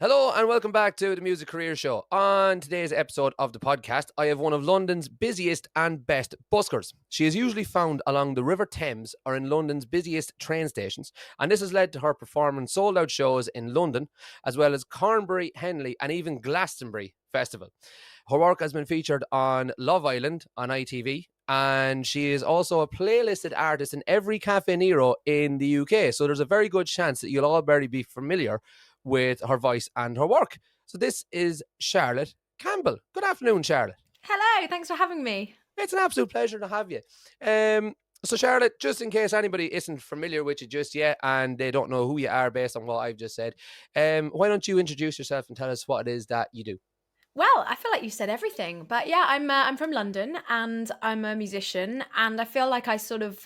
Hello and welcome back to the Music Career Show. On today's episode of the podcast, I have one of London's busiest and best buskers. She is usually found along the River Thames or in London's busiest train stations, and this has led to her performing sold-out shows in London, as well as Cornbury, Henley, and even Glastonbury Festival. Her work has been featured on Love Island on ITV, and she is also a playlisted artist in every Cafe Nero in the UK. So there's a very good chance that you'll already be familiar with her voice and her work. So this is Charlotte Campbell. Good afternoon, Charlotte. Hello, thanks for having me. It's an absolute pleasure to have you. So Charlotte, just in case anybody isn't familiar with you just yet and they don't know who you are based on what I've just said, why don't you introduce yourself and tell us what it is that you do? Well, I feel like you said everything, but yeah, I'm from London and I'm a musician, and I feel like I sort of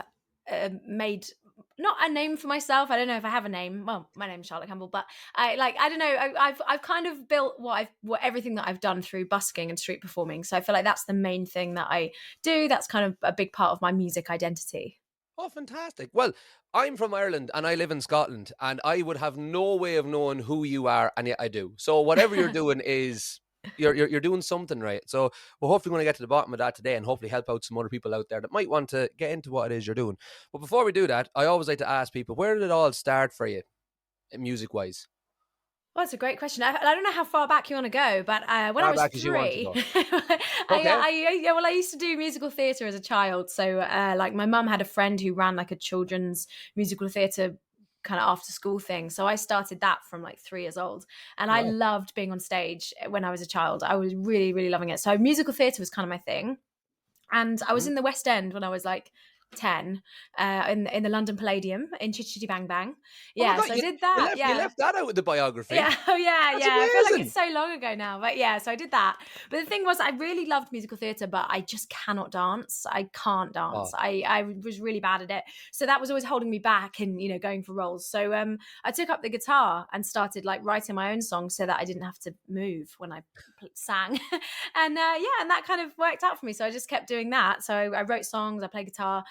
made not a name for myself. I don't know if I have a name. Well, my name's Charlotte Campbell, but I don't know. I've kind of built what everything that I've done through busking and street performing. So I feel like that's the main thing that I do. That's kind of a big part of my music identity. Oh, fantastic. Well, I'm from Ireland and I live in Scotland, and I would have no way of knowing who you are, and yet I do. So whatever you're doing is you're doing something right. So we're hopefully going to get to the bottom of that today and hopefully help out some other people out there that might want to get into what it is you're doing. But before we do that, I always like to ask people, where did it all start for you, music wise? Well, that's a great question. I don't know how far back you want to go, but when I Far was back as you want to 3, go. Okay. I used to do musical theatre as a child. So, like, my mum had a friend who ran like a children's musical theatre kind of after school thing. So I started that from like 3 years old, and I Wow. loved being on stage when I was a child. I was really, really loving it. So musical theatre was kind of my thing. And I was Mhm. in the West End when I was like 10, in the London Palladium in Chitty Chitty Bang Bang. Oh my Yeah, God, so I you, did you that. left you Yeah. left that out with the biography. Yeah, oh yeah, That's yeah. I feel like amazing. it's so long ago now, but yeah, so I did that. But the thing was, I really loved musical theatre, but I just cannot dance. I can't dance. Oh, I was really bad at it, so that was always holding me back in going for roles. So I took up the guitar and started like writing my own songs so that I didn't have to move when I sang, and yeah, and that kind of worked out for me. So I just kept doing that. So I wrote songs, I played guitar,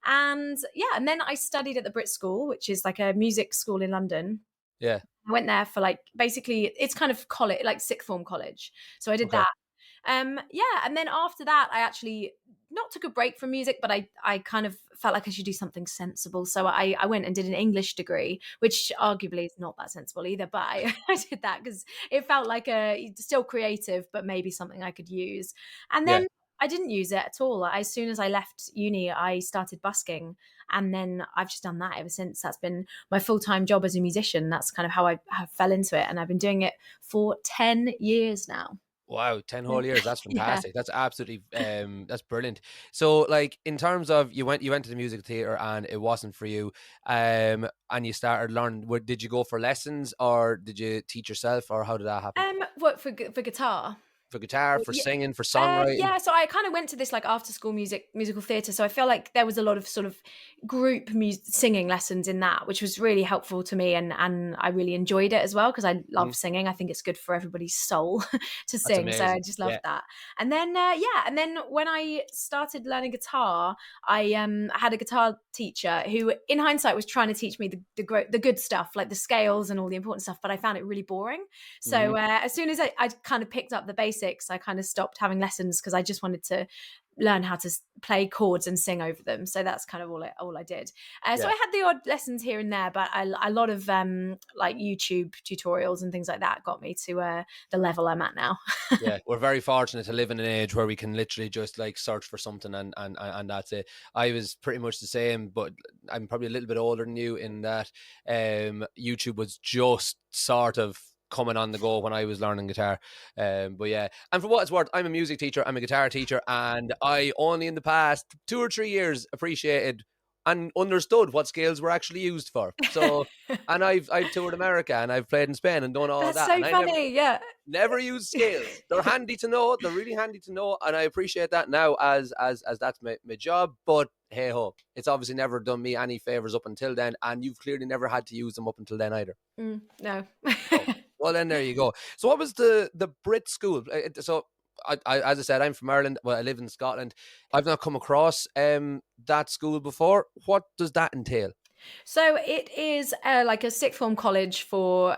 and yeah, and then I studied at the Brit School, which is like a music school in London. yeah. I went there for like basically it's kind of college, like sixth form college. So I did Okay. that. Yeah, and then after that, I actually not took a break from music, but I kind of felt like I should do something sensible. So I went and did an English degree, which arguably is not that sensible either. But I did that because it felt like still creative, but maybe something I could use. And Yeah. then I didn't use it at all. As soon as I left uni, I started busking, and then I've just done that ever since. That's been my full-time job as a musician. That's kind of how I fell into it, and I've been doing it for 10 years now. Wow, 10 Yeah. whole years. That's Yeah. fantastic. That's absolutely that's brilliant. So like in terms of you went to the music theater and it wasn't for you, and you started learning, did you go for lessons or did you teach yourself, or how did that happen? What for guitar? For guitar, for Yeah. singing, for songwriting? Yeah, so I kind of went to this like after school musical theatre. So I feel like there was a lot of sort of group singing lessons in that, which was really helpful to me, and I really enjoyed it as well because I Mhm. love singing. I think it's good for everybody's soul to That's sing. So I amazing. just Yeah. loved that. And then and then when I started learning guitar, I had a guitar teacher who, in hindsight, was trying to teach me the good stuff, like the scales and all the important stuff, but I found it really boring. Hmm. So as soon as I kind of picked up the basics, I kind of stopped having lessons because I just wanted to learn how to play chords and sing over them. So that's kind of all I did. So Yeah. I had the odd lessons here and there, but a lot of like YouTube tutorials and things like that got me to the level I'm at now. Yeah, we're very fortunate to live in an age where we can literally just like search for something and that's it. I was pretty much the same, but I'm probably a little bit older than you in that YouTube was just sort of coming on the go when I was learning guitar. But yeah, and for what it's worth, I'm a music teacher, I'm a guitar teacher, and I only in the past 2 or 3 years appreciated and understood what scales were actually used for. So, and I've toured America and I've played in Spain and done all That's that, so and I funny. Yeah. never use scales. They're handy to know. They're really handy to know, and I appreciate that now as that's my job. But hey ho, it's obviously never done me any favors up until then, and you've clearly never had to use them up until then either. No. Oh, well then there you go. So what was the Brit school? So as I said, I'm from Ireland. Well, I live in Scotland. I've not come across that school before. What does that entail? So it is like a sixth form college for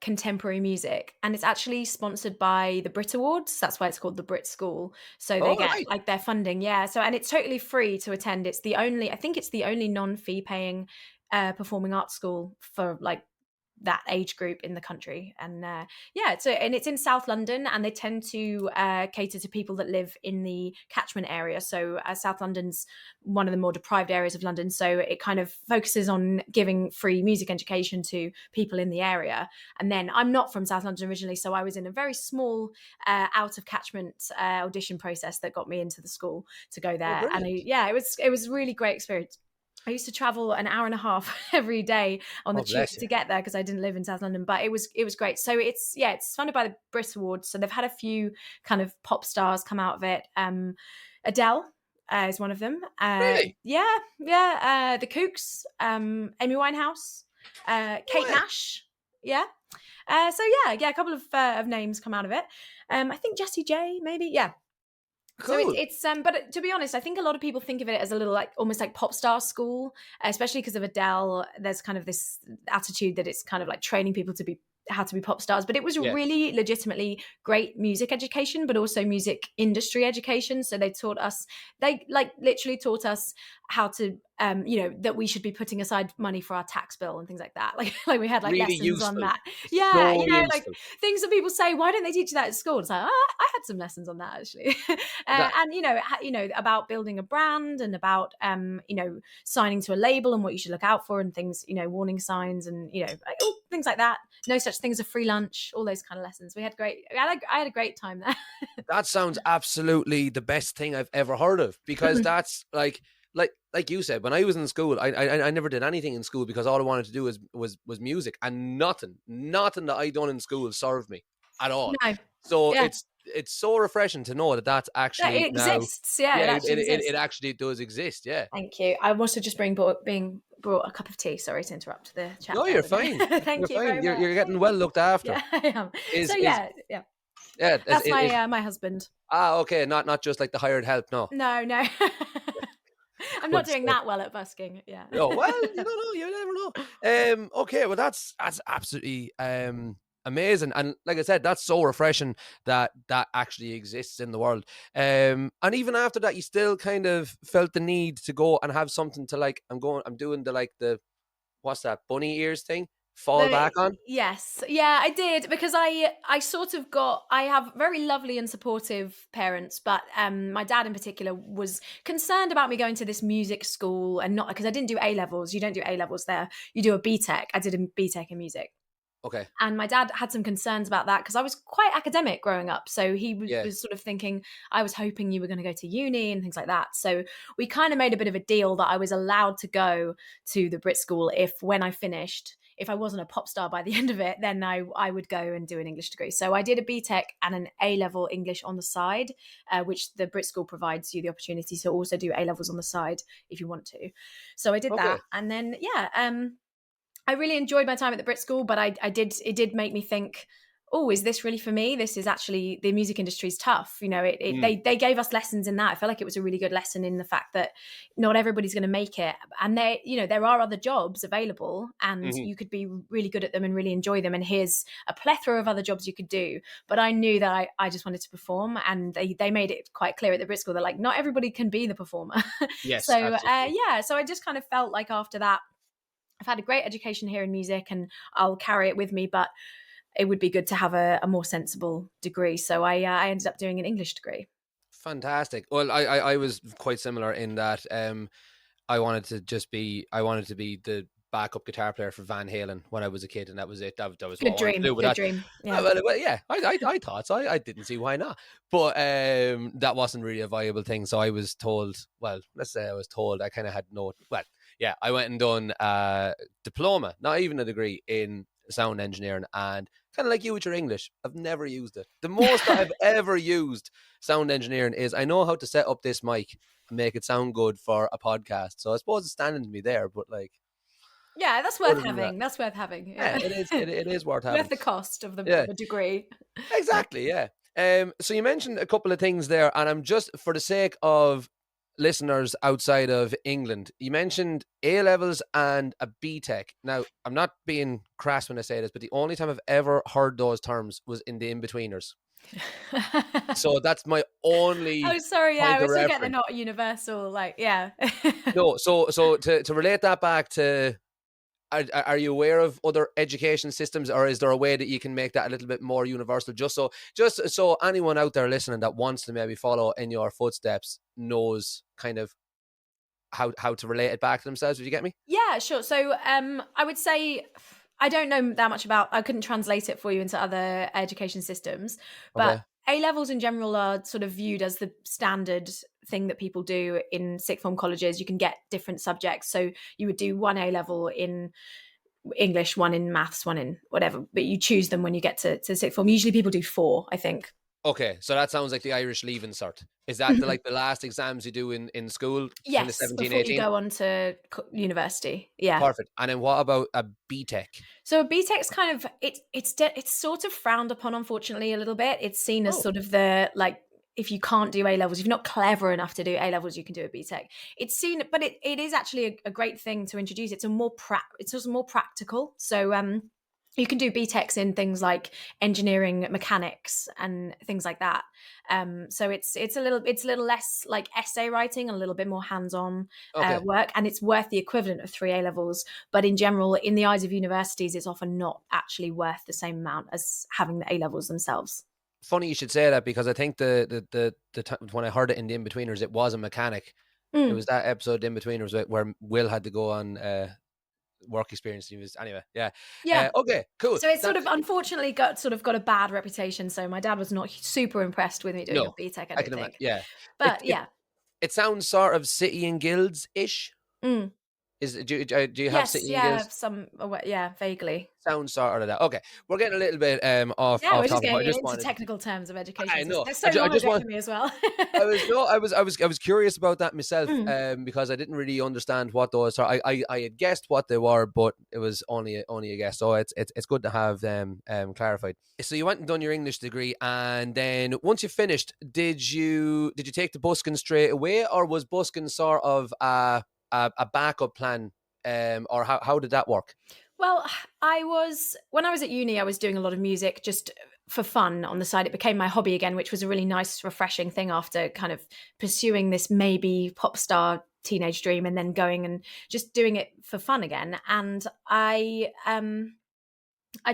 contemporary music, and it's actually sponsored by the Brit Awards. That's why it's called the Brit School. So they All get right. like their funding, yeah. So and it's totally free to attend. I think it's the only non-fee paying performing arts school for like that age group in the country. And yeah, so and it's in South London, and they tend to cater to people that live in the catchment area. So South London's one of the more deprived areas of London, so it kind of focuses on giving free music education to people in the area. And then I'm not from South London originally, so I was in a very small out of catchment audition process that got me into the school to go Oh, there. And brilliant. it was a really great experience. I used to travel an hour and a half every day on the Oh, tube bless you. to get there because I didn't live in South London, but it was great. So it's funded by the Brit Awards. So they've had a few kind of pop stars come out of it. Adele is one of them. Really? The Kooks, Amy Winehouse, No Kate way. Nash. Yeah. A couple of names come out of it. I think Jessie J, maybe. Yeah. So Cool. but to be honest, I think a lot of people think of it as a little like almost like pop star school, especially because of Adele. There's kind of this attitude that it's kind of like training people to be how to be pop stars, but it was Yeah. really legitimately great music education, but also music industry education. So they like literally taught us how to that we should be putting aside money for our tax bill and things like that. Like we had like Really lessons on useful. that. Yeah, So like useful. things that people say, why don't they teach you that at school? It's like, I had some lessons on that actually. That And about building a brand and about signing to a label and what you should look out for and things, warning signs and things like that. No such thing as a free lunch, all those kind of lessons. I had a great time there. that sounds absolutely the best thing I've ever heard of, because that's like you said, when I was in school, I never did anything in school because all I wanted to do was music, and nothing that I done in school served me at all. No, So yeah. it's so refreshing to know that that's Yeah, actually it now, exists. Yeah, yeah, it actually it exists. actually does exist. Yeah. Thank you. I also just being brought a cup of tea. Sorry to interrupt the chat No, there you're with fine. you. You're Thank you fine. very much. You're getting well looked after. Yeah, I am. So Is yeah. yeah. That's my husband. Okay. Not just like the hired help. No. No, no. I'm not Good doing stuff. that well at busking. Yeah. Oh well, you don't know. You never know. Okay, well that's absolutely amazing, and like I said, that's so refreshing that that actually exists in the world. And even after that, you still kind of felt the need to go and have something to like. I'm doing the what's that bunny ears thing? Fall The back on. Yes. Yeah, I did because I have very lovely and supportive parents, but my dad in particular was concerned about me going to this music school and not because I didn't do A levels. You don't do A levels there. You do a B Tech. I did a B Tech in music. Okay. And my dad had some concerns about that because I was quite academic growing up. So he Yeah. was sort of thinking, I was hoping you were going to go to uni and things like that. So we kind of made a bit of a deal that I was allowed to go to the Brit School when I finished, if I wasn't a pop star by the end of it, then I would go and do an English degree. So I did a BTEC and an A-level English on the side, which the Brit School provides you the opportunity to also do A-levels on the side if you want to. So I did that. Okay. And then, I really enjoyed my time at the Brit School, but it did make me think, oh, is this really for me? This is actually, the music industry is tough. They gave us lessons in that. I feel like it was a really good lesson in the fact that not everybody's going to make it. And there are other jobs available and Hmm. you could be really good at them and really enjoy them. And here's a plethora of other jobs you could do. But I knew that I just wanted to perform, and they made it quite clear at the Brit School. They're like, not everybody can be the performer. Yes, So absolutely. so I just kind of felt like after that, I've had a great education here in music and I'll carry it with me, but it would be good to have a more sensible degree. So I ended up doing an English degree. Fantastic. Well, I was quite similar in that I wanted to be the backup guitar player for Van Halen when I was a kid, and that was it. That was what I wanted to do. But Good that, dream. Yeah. yeah, I thought so. I didn't see why not. But that wasn't really a viable thing. So I was told. Well, let's say I was told. I kind of had no. Well, yeah, I went and done a diploma, not even a degree in sound engineering, and kind of like you with your English, I've never used it. The most that I've ever used sound engineering is I know how to set up this mic and make it sound good for a podcast. So I suppose it's standing to me there, but like, Yeah, that's worth other than that, having. That's worth having. yeah, Yeah. it is worth having. Worth the cost of Yeah, a degree. Yeah. exactly. Yeah. So you mentioned a couple of things there, and I'm just for the sake of listeners outside of England, you mentioned A levels and a B Tech. Now, I'm not being crass when I say this, but the only time I've ever heard those terms was in the in-betweeners. So that's my only Oh, sorry. Yeah, I point of always forget they're reference. not universal. Like, yeah. No, so to relate that back to, are you aware of other education systems, or is there a way that you can make that a little bit more universal? Just so anyone out there listening that wants to maybe follow in your footsteps knows kind of how to relate it back to themselves. Did you get me? Yeah, sure. So I would say I don't know that much about, I couldn't translate it for you into other education systems, but Okay. A levels in general are sort of viewed as the standard thing that people do in sixth form colleges. You can get different subjects. So you would do one A level in English, one in maths, one in whatever, but you choose them when you get to sixth form. Usually people do four, I think. Okay, so that sounds like the Irish Leaving Cert. Is that the last exams you do in school, kind of Yes, 17, before you 18? go on to university. Yeah. Perfect. And then what about a BTEC? So a BTEC's kind of it's sort of frowned upon, unfortunately, a little bit. It's seen as Oh, sort of the, like, if you can't do A levels, if you're not clever enough to do A levels, you can do a BTEC. It's seen, but it is actually a great thing to introduce. It's also more practical. So you can do BTECs in things like engineering, mechanics, and things like that. So it's a little less like essay writing and a little bit more hands-on okay. work, and it's worth the equivalent of three A levels. But in general, in the eyes of universities, it's often not actually worth the same amount as having the A levels themselves. Funny you should say that, because I think when I heard it in the In-Betweeners, it was a mechanic. It Mm. was that episode, The In-Betweeners, where Will had to go on work experience. Anyway, yeah. Yeah. Okay, cool. So it's sort That's of unfortunately got a bad reputation. So my dad was not super impressed with me doing a no, BTEC, I I don't can imagine. think. Yeah, it But it yeah. it sounds sort of City and Guilds ish. Mm. Do you have Yes, City and yeah, Guilds? yeah, vaguely. Sounds sort of that. Okay, we're getting a little bit Yeah, off we're just topic, but I getting just into wanted. technical terms of education I systems. know. They're so I long just ago want. for me as well. I was curious about that myself, Mm. because I didn't really understand what those are. I had guessed what they were, but it was only a guess. So it's good to have them clarified. So you went and done your English degree, and then once you finished, did you take the busking straight away, or was busking sort of a backup plan, or how did that work? Well, when I was at uni, I was doing a lot of music just for fun on the side. It became my hobby again, which was a really nice, refreshing thing after kind of pursuing this maybe pop star teenage dream and then going and just doing it for fun again. And I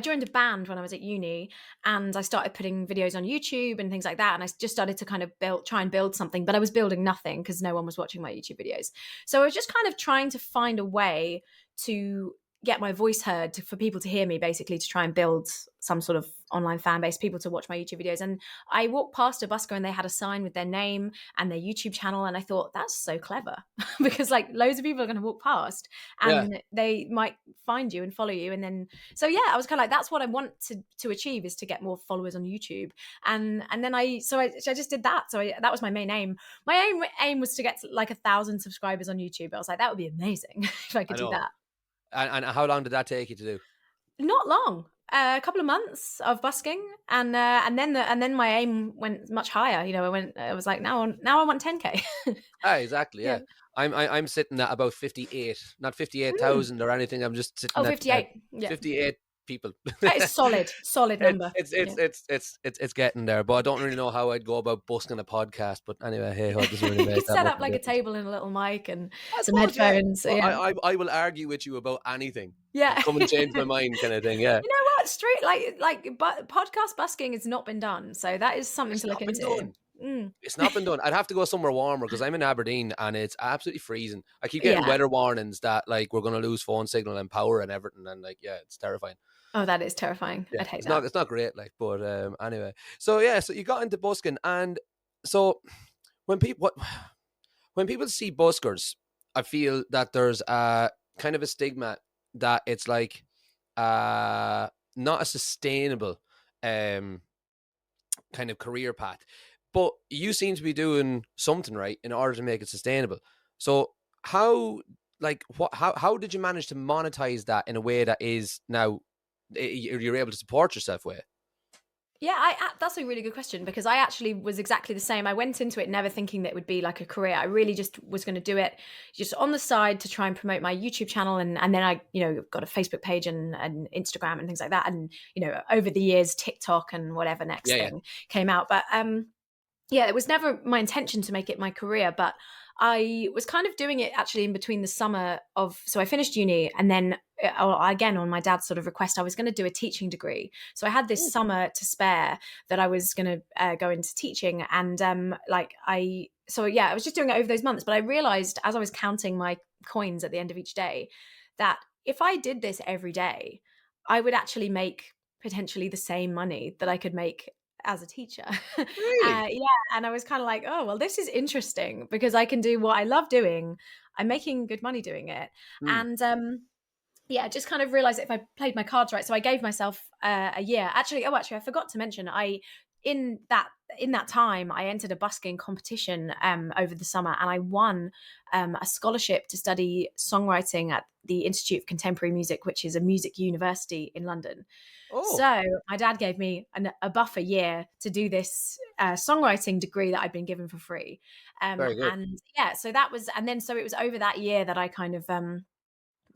joined a band when I was at uni, and I started putting videos on YouTube and things like that. And I just started to kind of try and build something, but I was building nothing because no one was watching my YouTube videos. So I was just kind of trying to find a way to get my voice heard, for people to hear me, basically, to try and build some sort of online fan base, people to watch my YouTube videos. And I walked past a busker and they had a sign with their name and their YouTube channel. And I thought, that's so clever because like loads of people are going to walk past Yeah, and they might find you and follow you. And then, so yeah, I was kind of like, that's what I want to achieve, is to get more followers on YouTube. And then I just did that. That was my main aim. My aim was to get to like 1,000 subscribers on YouTube. I was like, that would be amazing if I I could do know. that. And how long did that take you to do? Not long. A couple of months of busking, and then my aim went much higher. I was like, now I want 10K. Ah, exactly. Yeah. Yeah, I'm sitting at about 58, not Mm. 58,000 or anything. I'm just Oh, sitting at 58. Yeah. 58 people. That is solid number. Yeah. It's getting there, but I don't really know how I'd go about busking a podcast. But anyway, hey, it doesn't really You make could that set much up of a like a difference. table and a little mic and I some suppose, yeah. headphones. Well, Yeah. I will argue with you about anything. Yeah. Come and change my mind, kind of thing. Yeah, You know what? Straight but podcast busking has not been done, so that is something it's to look not been into. done. Mm. It's not been done. I'd have to go somewhere warmer because I'm in Aberdeen and it's absolutely freezing. I keep getting Yeah. weather warnings that like we're going to lose phone signal and power and everything, and like yeah, it's terrifying. Oh, that is terrifying. Yeah, I'd hate it's that. not great, like, but anyway. So yeah, so you got into busking, and so when people when people see buskers, I feel that there's a kind of a stigma that it's like not a sustainable um kind of career path. But you seem to be doing something right in order to make it sustainable. So how how did you manage to monetize that in a way that is now you're able to support yourself with? Yeah, that's a really good question, because I actually was exactly the same. I went into it never thinking that it would be like a career. I really just was going to do it just on the side to try and promote my YouTube channel, and then I, got a Facebook page and Instagram and things like that, and over the years TikTok and whatever next Yeah, yeah. thing came out. But yeah, it was never my intention to make it my career, but I was kind of doing it actually in between the summer of, so I finished uni, and then again, on my dad's sort of request, I was going to do a teaching degree. So I had this Mm. summer to spare that I was going to go into teaching. And so yeah, I was just doing it over those months. But I realized as I was counting my coins at the end of each day that if I did this every day, I would actually make potentially the same money that I could make as a teacher. Really? Yeah, and I was kind of like, oh, well, this is interesting because I can do what I love doing. I'm making good money doing it. Mm. And yeah, just kind of realized that if I played my cards right. So I gave myself a year. Actually, I forgot to mention, I in that time I entered a busking competition over the summer, and I won a scholarship to study songwriting at the Institute of Contemporary Music, which is a music university in London. Oh, So my dad gave me a buffer year to do this songwriting degree that I'd been given for free. very good. And yeah, so that was, and then so it was over that year that I kind of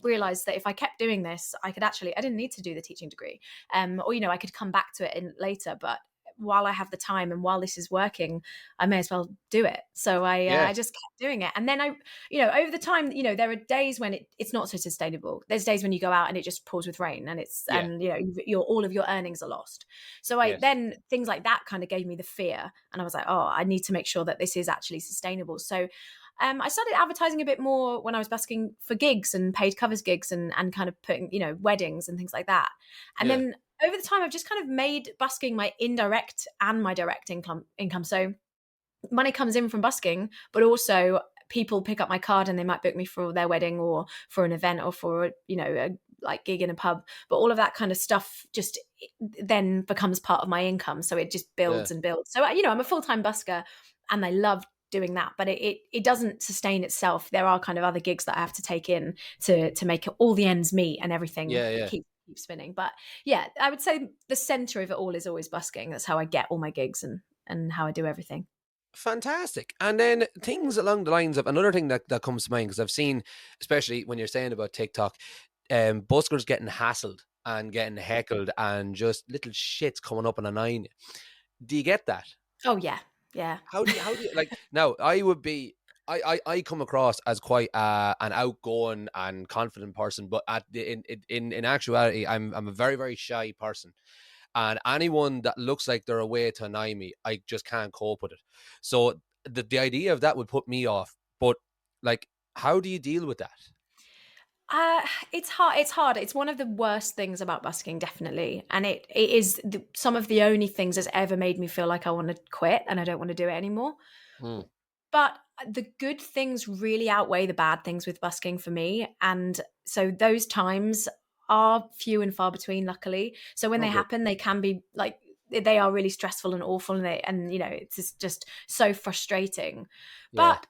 realized that if I kept doing this, I could actually, I didn't need to do the teaching degree, or I could come back to it in later. But while I have the time and while this is working, I may as well do it. So Yeah, I just kept doing it, and then I, over the time, there are days when it's not so sustainable. There's days when you go out and it just pours with rain, and yeah, your all of your earnings are lost. So I yes, then things like that kind of gave me the fear, and I was like, oh, I need to make sure that this is actually sustainable. So I started advertising a bit more when I was busking for gigs and paid covers gigs, and kind of putting, weddings and things like that. And yeah, then over the time, I've just kind of made busking my indirect and my direct income. So money comes in from busking, but also people pick up my card and they might book me for their wedding or for an event or for, a like gig in a pub. But all of that kind of stuff just then becomes part of my income. So it just yeah. builds and builds. So, I'm a full-time busker and I love doing that, but it doesn't sustain itself. There are kind of other gigs that I have to take in to make all the ends meet and everything Yeah, yeah. keep spinning. But yeah, I would say the center of it all is always busking. That's how I get all my gigs and how I do everything. Fantastic. And then things along the lines of another thing that comes to mind, because I've seen, especially when you're saying about TikTok, buskers getting hassled and getting heckled and just little shits coming up and annoying you. Do you get that? Oh yeah, yeah. How do you like now? I would be. I come across as quite an outgoing and confident person, but in actuality, I'm a very very shy person, and anyone that looks like they're a way to annoy me, I just can't cope with it. So the idea of that would put me off. But like, how do you deal with that? Uh, it's hard. It's hard. It's one of the worst things about busking, definitely, and it is some of the only things that's ever made me feel like I want to quit and I don't want to do it anymore. Hmm. But the good things really outweigh the bad things with busking for me. And so those times are few and far between, luckily. So when Oh, they good. happen, they can be like, they are really stressful and awful. And it's just so frustrating. Yeah. But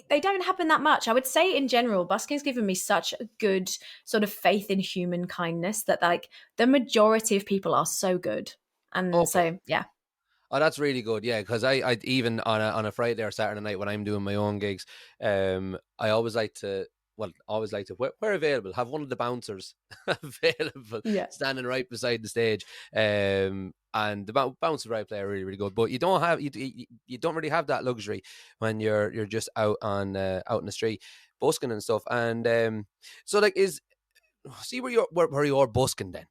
they don't happen that much. I would say in general, busking's given me such a good sort of faith in human kindness that like the majority of people are so good. And Okay. so, yeah. Oh, that's really good. Yeah, because I even on a Friday or Saturday night when I'm doing my own gigs, I always like to, where available, have one of the bouncers available, Yeah. standing right beside the stage. And the bouncer I play are really really good, but you don't really have that luxury when you're just out in the street busking and stuff. And so like is see where you're busking then.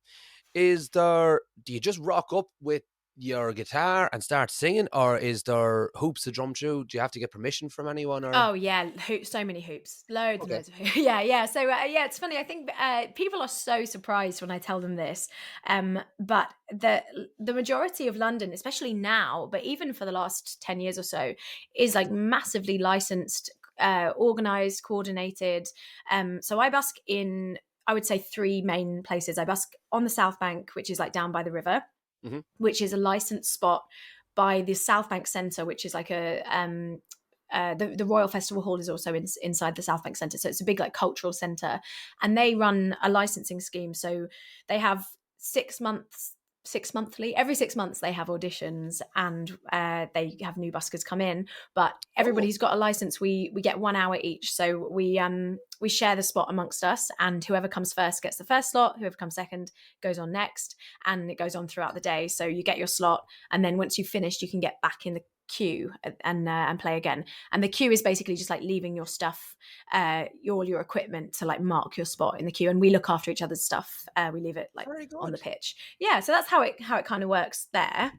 Is there, do you just rock up with your guitar and start singing, or is there hoops to drum through? Do you have to get permission from anyone, or? Oh yeah, hoops, so many hoops, loads and Okay. loads of hoops. Yeah, yeah. So yeah, it's funny. I think people are so surprised when I tell them this, but the majority of London, especially now, but even for the last 10 years or so, is like massively licensed, organized, coordinated. So I busk in, I would say, three main places. I busk on the South Bank, which is like down by the river, Hmm. which is a licensed spot by the South Bank Centre, which is like the Royal Festival Hall is also inside the South Bank Centre. So it's a big like cultural centre, and they run a licensing scheme. So they have 6 months. every 6 months they have auditions, and they have new buskers come in, but everybody Oh, who's got a license, we get 1 hour each, so we share the spot amongst us, and whoever comes first gets the first slot, whoever comes second goes on next, and it goes on throughout the day. So you get your slot, and then once you've finished you can get back in the queue and play again. And the queue is basically just like leaving your stuff, your equipment, to like mark your spot in the queue, and we look after each other's stuff. We leave it like very on the good. pitch. Yeah, so that's how it kind of works there.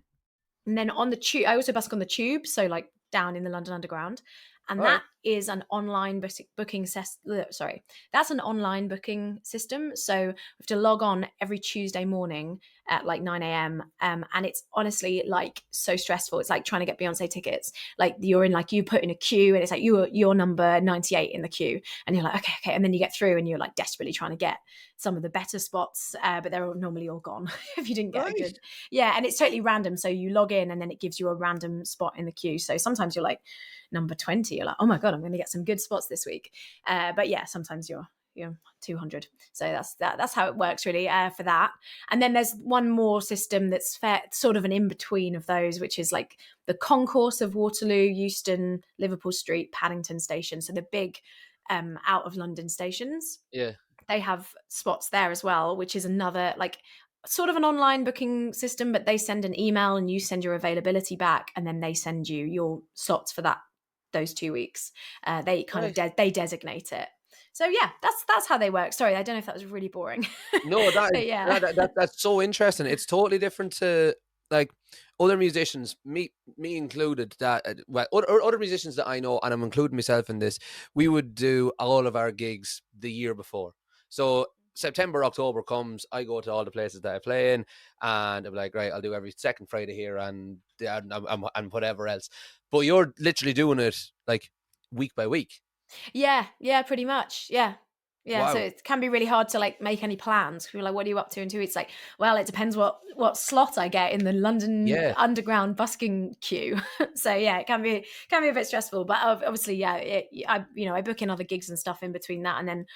And then on the tube, I also busk on the tube, so like down in the London Underground, and All right. that is an online booking sorry, that's an online booking system. So we have to log on every Tuesday morning at like 9 a.m. And it's honestly like so stressful. It's like trying to get Beyonce tickets. Like you're in, like you put in a queue, and it's like you're number 98 in the queue, and you're like okay, and then you get through, and you're like desperately trying to get some of the better spots, but they're normally all gone if you didn't get a Right. good. Yeah, and it's totally random. So you log in, and then it gives you a random spot in the queue. So sometimes you're like number 20. You're like, oh my God, I'm going to get some good spots this week. But yeah, sometimes you're 200. So that's how it works really, for that. And then there's one more system that's sort of an in-between of those, which is like the concourse of Waterloo, Euston, Liverpool Street, Paddington Station. So the big out of London stations. Yeah. They have spots there as well, which is another like sort of an online booking system, but they send an email and you send your availability back, and then they send you your slots for those 2 weeks. They kind Right. of they designate it. So yeah, that's how they work. Sorry, I don't know if that was really boring. No, But yeah. that's so interesting. It's totally different to like other musicians, me included. That well, other musicians that I know, and I'm including myself in this. We would do all of our gigs the year before. So September, October comes, I go to all the places that I play in, and I'm like, right, I'll do every second Friday here, and whatever else. But you're literally doing it like week by week. Yeah, pretty much. Yeah, so Wow. it can be really hard to like make any plans. You're like, what are you up to in 2 weeks? Like, well, it depends what slot I get in the London Yeah. Underground busking queue. So yeah, it can be a bit stressful. But obviously, yeah, I book in other gigs and stuff in between that, and then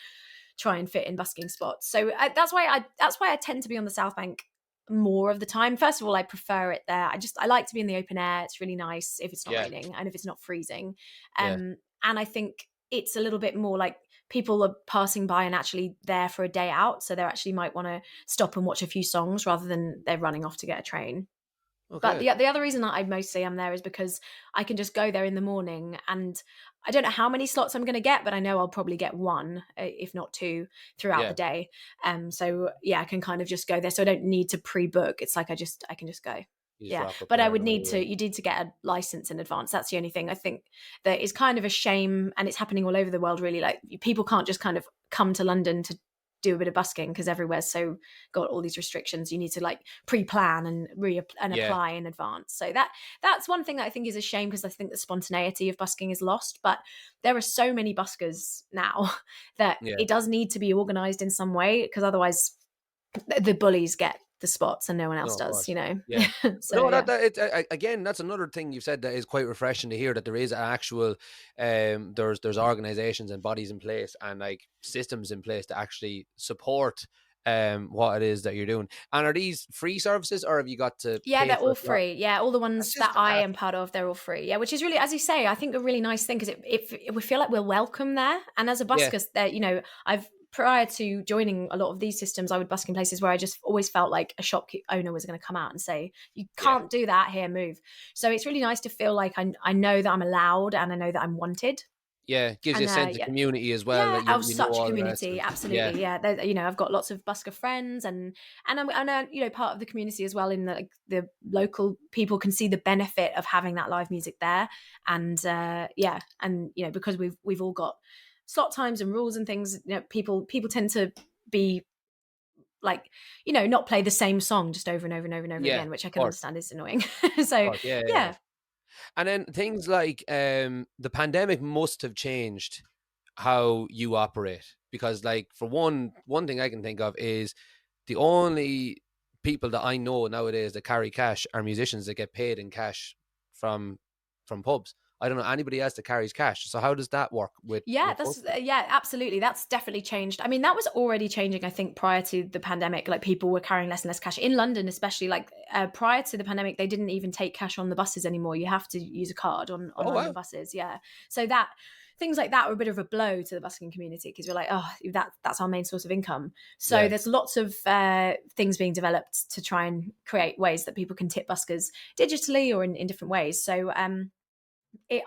try and fit in busking spots. So that's why I tend to be on the South Bank more of the time. First of all, I prefer it there. I like to be in the open air. It's really nice if it's not Yeah. raining and if it's not freezing. Yeah. And I think it's a little bit more like people are passing by and actually there for a day out, so they actually might want to stop and watch a few songs rather than they're running off to get a train. But Okay. the other reason that I mostly am there is because I can just go there in the morning, and I don't know how many slots I'm going to get, but I know I'll probably get one, if not two, throughout the Yeah. day. So yeah, I can kind of just go there, so I don't need to pre-book. It's like I can just go. You just Yeah, rock up but I there would and away need you to. go. You need to get a license in advance. That's the only thing I think that is kind of a shame, and it's happening all over the world. Really, like people can't just kind of come to London to do a bit of busking because everywhere's so got all these restrictions. You need to like pre-plan and Yeah. apply in advance. So that's one thing that I think is a shame, because I think the spontaneity of busking is lost. But there are so many buskers now that Yeah. it does need to be organized in some way, because otherwise the bullies get the spots and no one else No, of does, course. Yeah. So No, yeah. again, that's another thing you've said that is quite refreshing to hear, that there is an actual, there's organizations and bodies in place and like systems in place to actually support what it is that you're doing. And are these free services, or have you got to Yeah, pay they're for all it? Yeah. free. Yeah, all the That's ones just that I am fantastic. part of, they're all free. Yeah, which is really, as you say, I think a really nice thing, because we feel like we're welcome there. And as a Yeah. busker, there, I've prior to joining a lot of these systems, I would busk in places where I just always felt like a shop owner was going to come out and say, "You Yeah. can't do that here, move." So it's really nice to feel like I know that I'm allowed and I know that I'm wanted. Yeah. Gives you And a sense of yeah, community as well, yeah, that our you know such a all the rest of community, it. Yeah. absolutely. Yeah, I've got lots of busker friends, and I'm part of the community as well. In the the local people can see the benefit of having that live music there, and yeah, and because we've all got slot times and rules and things. People tend to be like not play the same song just over and over and over and over Yeah. again, which I Of can course. understand is annoying. Of So course. Yeah. Yeah. yeah. And then things like the pandemic must have changed how you operate, because like for one thing I can think of is the only people that I know nowadays that carry cash are musicians that get paid in cash from pubs. I don't know anybody else that carries cash. So how does that work with Yeah, that's buskers? yeah, absolutely. That's definitely changed. I mean, that was already changing, I think, prior to the pandemic. Like people were carrying less and less cash in London, especially. Like prior to the pandemic, they didn't even take cash on the buses anymore. You have to use a card on Oh London wow. buses. Yeah, so that things like that were a bit of a blow to the busking community because we're like, oh, that's our main source of income. So Yeah. there's lots of things being developed to try and create ways that people can tip buskers digitally or in different ways. So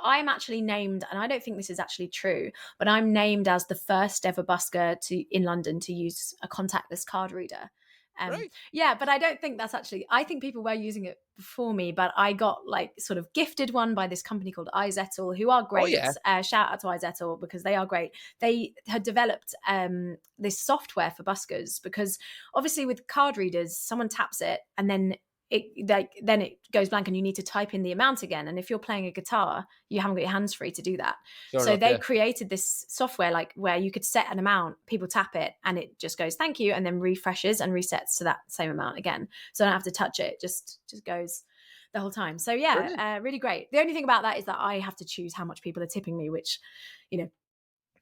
I'm actually named, and I don't think this is actually true, but I'm named as the first ever busker in London to use a contactless card reader. Right. Yeah, but I don't think that's actually. I think people were using it before me, but I got like sort of gifted one by this company called iZettle, who are Oh great. yeah. Shout out to iZettle because they are great. They had developed this software for buskers because obviously with card readers, someone taps it and then then it goes blank and you need to type in the amount again. And if you're playing a guitar, you haven't got your hands free to do that. Sure So enough. they Yeah. created this software like where you could set an amount, people tap it, and it just goes thank you, and then refreshes and resets to that same amount again. So I don't have to touch it; just goes the whole time. So Brilliant. yeah, really great. The only thing about that is that I have to choose how much people are tipping me, which you know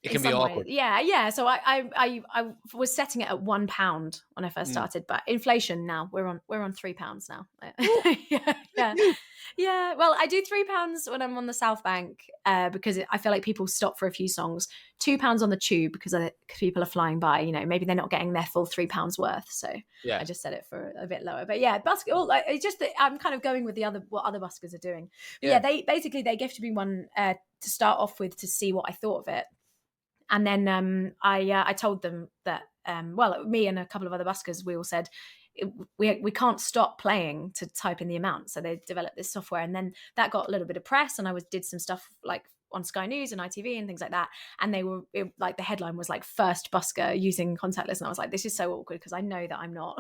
It in can be some ways, awkward. yeah. So I was setting it at £1 when I first Mm. started, but inflation now we're on £3 now. Oh, yeah, good yeah, for you. yeah. Well, I do £3 when I'm on the South Bank because I feel like people stop for a few songs. £2 on the tube because people are flying by. You know, maybe they're not getting their full £3 worth. So Yeah. I just set it for a bit lower. But yeah, basketball. Like, it's just that I'm kind of going with what other buskers are doing. But yeah, Yeah. they gifted me one to start off with to see what I thought of it. And then I told them that well, me and a couple of other buskers, we all said we can't stop playing to type in the amount. So they developed this software, and then that got a little bit of press, and did some stuff like on Sky News and ITV and things like that. And they were like the headline was like first busker using contactless, and I was like, this is so awkward because I know that I'm not,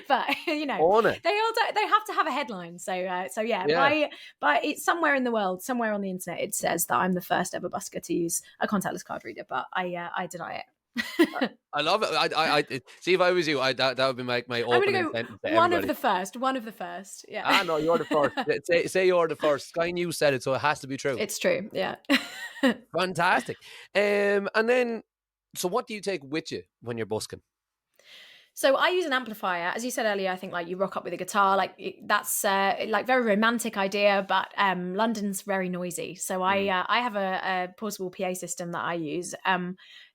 but you know On it. they have to have a headline. So yeah, Yeah. but it's somewhere in the world, somewhere on the internet, it says that I'm the first ever busker to use a contactless card reader, but I deny it. I love it. See if I was you, that would be my I'm gonna opening go sentence to one of everybody. the first. One of the first. Yeah. Ah, no, you're the first. Say you're the first. Sky News said it, so it has to be true. It's true. Yeah. Fantastic. And then, so what do you take with you when you're busking? So I use an amplifier, as you said earlier. I think like you rock up with a guitar, like that's like very romantic idea, but London's very noisy. So I have a portable PA system that I use.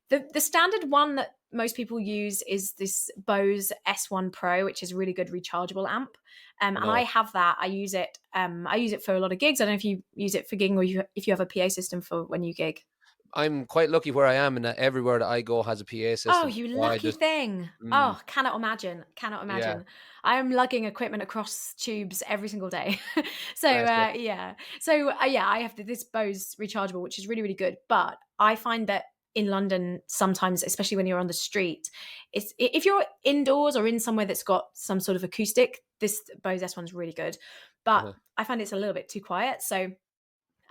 The standard one that most people use is this Bose S1 Pro, which is a really good rechargeable amp. And I have that. I use it. I use it for a lot of gigs. I don't know if you use it for gigging or if you have a PA system for when you gig. I'm quite lucky where I am, and that everywhere that I go has a PA Oh, system. you So I lucky just, thing. Oh, cannot imagine. Cannot yeah, imagine. I am lugging equipment across tubes every single day. So, bless you. yeah. So, yeah, I have this Bose rechargeable, which is really, really good. But I find that in London, sometimes, especially when you're on the street, if you're indoors or in somewhere that's got some sort of acoustic, this Bose S1's really good. But Uh-huh. I find it's a little bit too quiet. So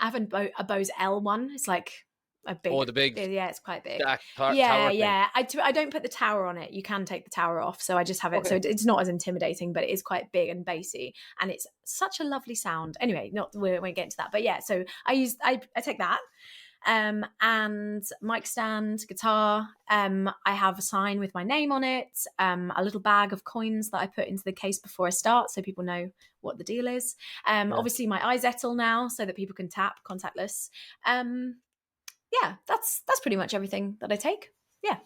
I have a Bose L1. It's like a Oh, big, the big yeah, it's quite big. stack Yeah, tower thing. yeah. I don't put the tower on it. You can take the tower off. So I just have it. So Okay. it's not as intimidating, but it is quite big and bassy. And it's such a lovely sound. Anyway, we won't get into that. But yeah, so I take that. And mic stand, guitar. I have a sign with my name on it. A little bag of coins that I put into the case before I start, so people know what the deal is. Yeah. Obviously my iZettle now, so that people can tap contactless. Yeah, that's pretty much everything that I take. Yeah.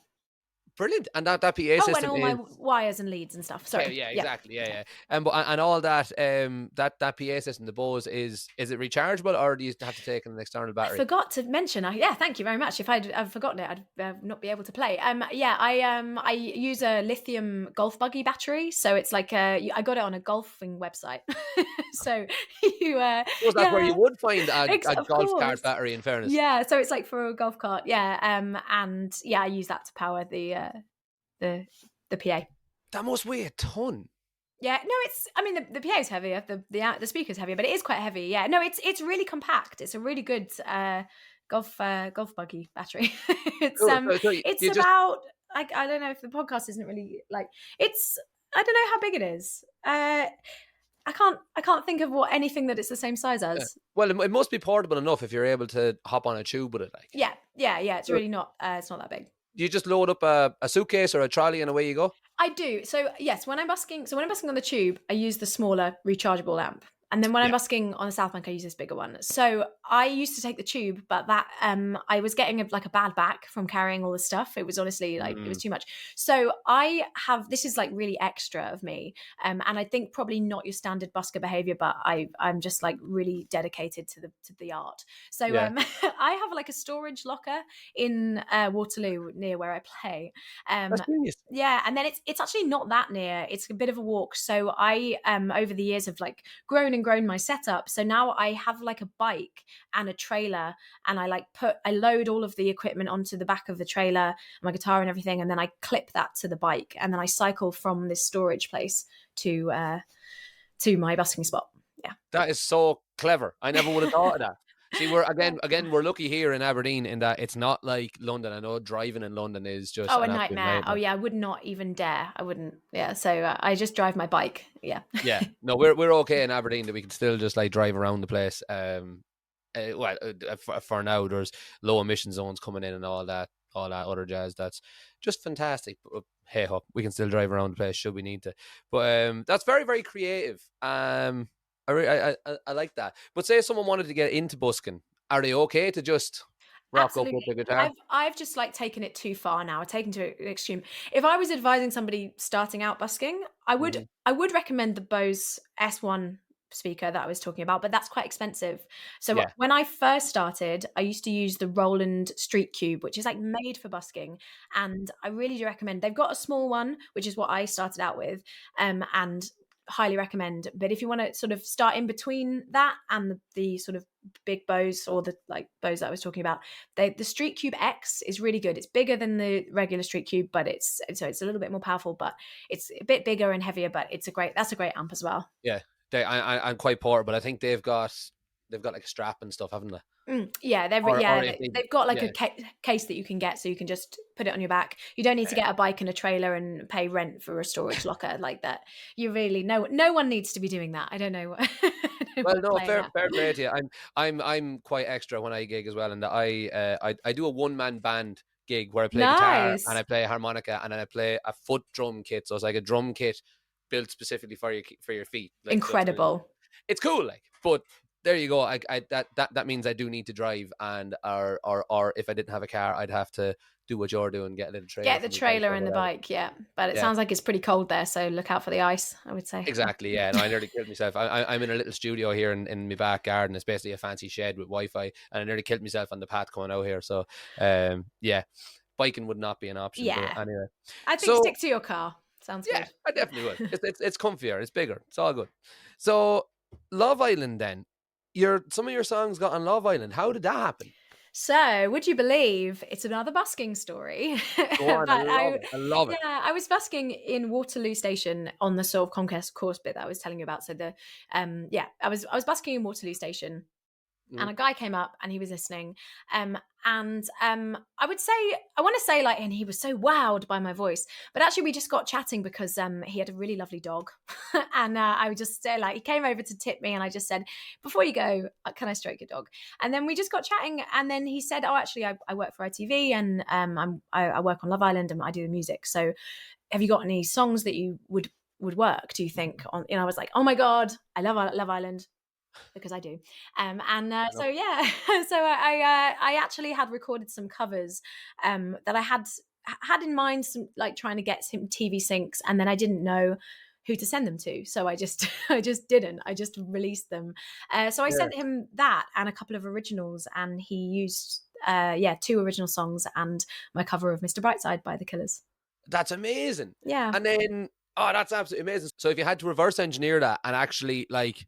Brilliant. And that PA Oh, and system all is my wires and leads and stuff. okay. Sorry. Yeah, Yeah. exactly. Yeah. And all that that PA system, the Bose, is it rechargeable, or do you have to take an external I battery? forgot to mention. Yeah, thank you very much. If I'd forgotten it, I'd not be able to play. Yeah, I use a lithium golf buggy battery, so it's like I got it on a golfing website. So you, I suppose that's where yeah, you would find a of golf cart course. battery, in fairness. Yeah, so it's like for a golf cart. Yeah, and yeah, I use that to power the PA. That must weigh a ton. Yeah, no, I mean, the PA is heavier, the speaker's heavier, but it is quite heavy. Yeah, no, it's really compact. It's a really good golf buggy battery. it's Cool. So it's you just about I don't know if the podcast isn't really like it's I don't know how big it is. I can't think of what anything that it's the same size Yeah. as. Well, it must be portable enough if you're able to hop on a tube with it. Like, Yeah. It's so really not. It's not that big. you just load up a suitcase or a trolley and away you go. I do. So yes, when I'm busking, on the tube, I use the smaller rechargeable lamp. And then when I'm Yeah. busking on the South Bank, I use this bigger one. So I used to take the tube, but that I was getting like a bad back from carrying all the stuff. It was honestly like it was too much. So I have this is like really extra of me, and I think probably not your standard busker behavior, but I'm just like really dedicated to the art. So Yeah. I have like a storage locker in Waterloo near where I play. That's genius. Yeah, and then it's actually not that near. It's a bit of a walk. So I over the years have like grown my setup. So now I have like a bike and a trailer, and I load all of the equipment onto the back of the trailer, my guitar and everything, and then I clip that to the bike, and then I cycle from this storage place to my busking spot. Yeah. That is so clever. I never would have thought of that. See, we're we're lucky here in Aberdeen in that it's not like London. I know driving in London is just Oh, a an absolute nightmare. Oh nightmare. yeah, I would not even dare. I wouldn't. Yeah. So I just drive my bike. Yeah. Yeah, no, we're okay in Aberdeen that we can still just like drive around the place. For now, there's low emission zones coming in and all that other jazz. That's just fantastic. But hey ho, we can still drive around the place should we need to. But that's very very creative. I like that. But say someone wanted to get into busking, are they okay to just rock up with Absolutely. the guitar? I've just like taken it too far now. I've taken to an extreme. If I was advising somebody starting out busking, Mhm. I would recommend the Bose S1 speaker that I was talking about, but that's quite expensive. So Yeah, when I first started, I used to use the Roland Street Cube, which is like made for busking, and I really do recommend. They've got a small one, which is what I started out with, and highly recommend. But if you want to sort of start in between that and the sort of big Bose or the like Bose that I was talking about, the Street Cube X is really good. It's bigger than the regular Street Cube, but it's a little bit more powerful, but it's a bit bigger and heavier. But that's a great amp as well. yeah. I'm quite poor, but I think they've got like a strap and stuff, haven't they? Yeah, Or if they, they've got like yeah, a case that you can get, so you can just put it on your back. You don't need to get a bike and a trailer and pay rent for a storage locker like that. You really no one needs to be doing that. I don't know. I don't well, know no, playing fair, that. fair play to you. I'm quite extra when I gig as well, and I do a one man band gig where I play guitar and Nice, I play harmonica and then I play a foot drum kit. So it's like a drum kit built specifically for your feet. Like so, incredible. it's cool. Like, but there you go. That means I do need to drive, and or if I didn't have a car, I'd have to do what you're doing, get a little trailer Get for the me bike trailer or and the whatever. bike, yeah. But it Yeah. sounds like it's pretty cold there, so look out for the ice, I would say. Exactly, yeah. No, I nearly killed myself. I'm in a little studio here in my back garden. It's basically a fancy shed with Wi-Fi, and I nearly killed myself on the path coming out here. So, yeah, biking would not be an option. But Yeah. anyway, I think so stick to your car. Sounds yeah, good. I definitely would. It's comfier. It's bigger. It's all good. So, Love Island. Then, some of your songs got on Love Island. How did that happen? So, would you believe it's another busking story? Go on, I But love it. I love it. yeah, I was busking in Waterloo Station on the sort of conquest course bit that I was telling you about. So I was busking in Waterloo Station, Mhm. and a guy came up and he was listening, and I want to say like, and he was so wowed by my voice, but actually we just got chatting because he had a really lovely dog, and I would just say like, he came over to tip me, and I just said, before you go, can I stroke your dog? And then we just got chatting, and then he said, oh, actually I work for ITV, and I work on Love Island, and I do the music, so have you got any songs that you would work, do you think on? I was like, oh my god, I love Love Island, because I do. So yeah, so I actually had recorded some covers that I had in mind, some like trying to get some TV syncs, and then I didn't know who to send them to, so I just I just released them. So I Yeah, sent him that and a couple of originals, and he used two original songs and my cover of Mr. Brightside by The Killers. that's amazing. Yeah. And then, oh, that's absolutely amazing. So, if you had to reverse engineer that and actually like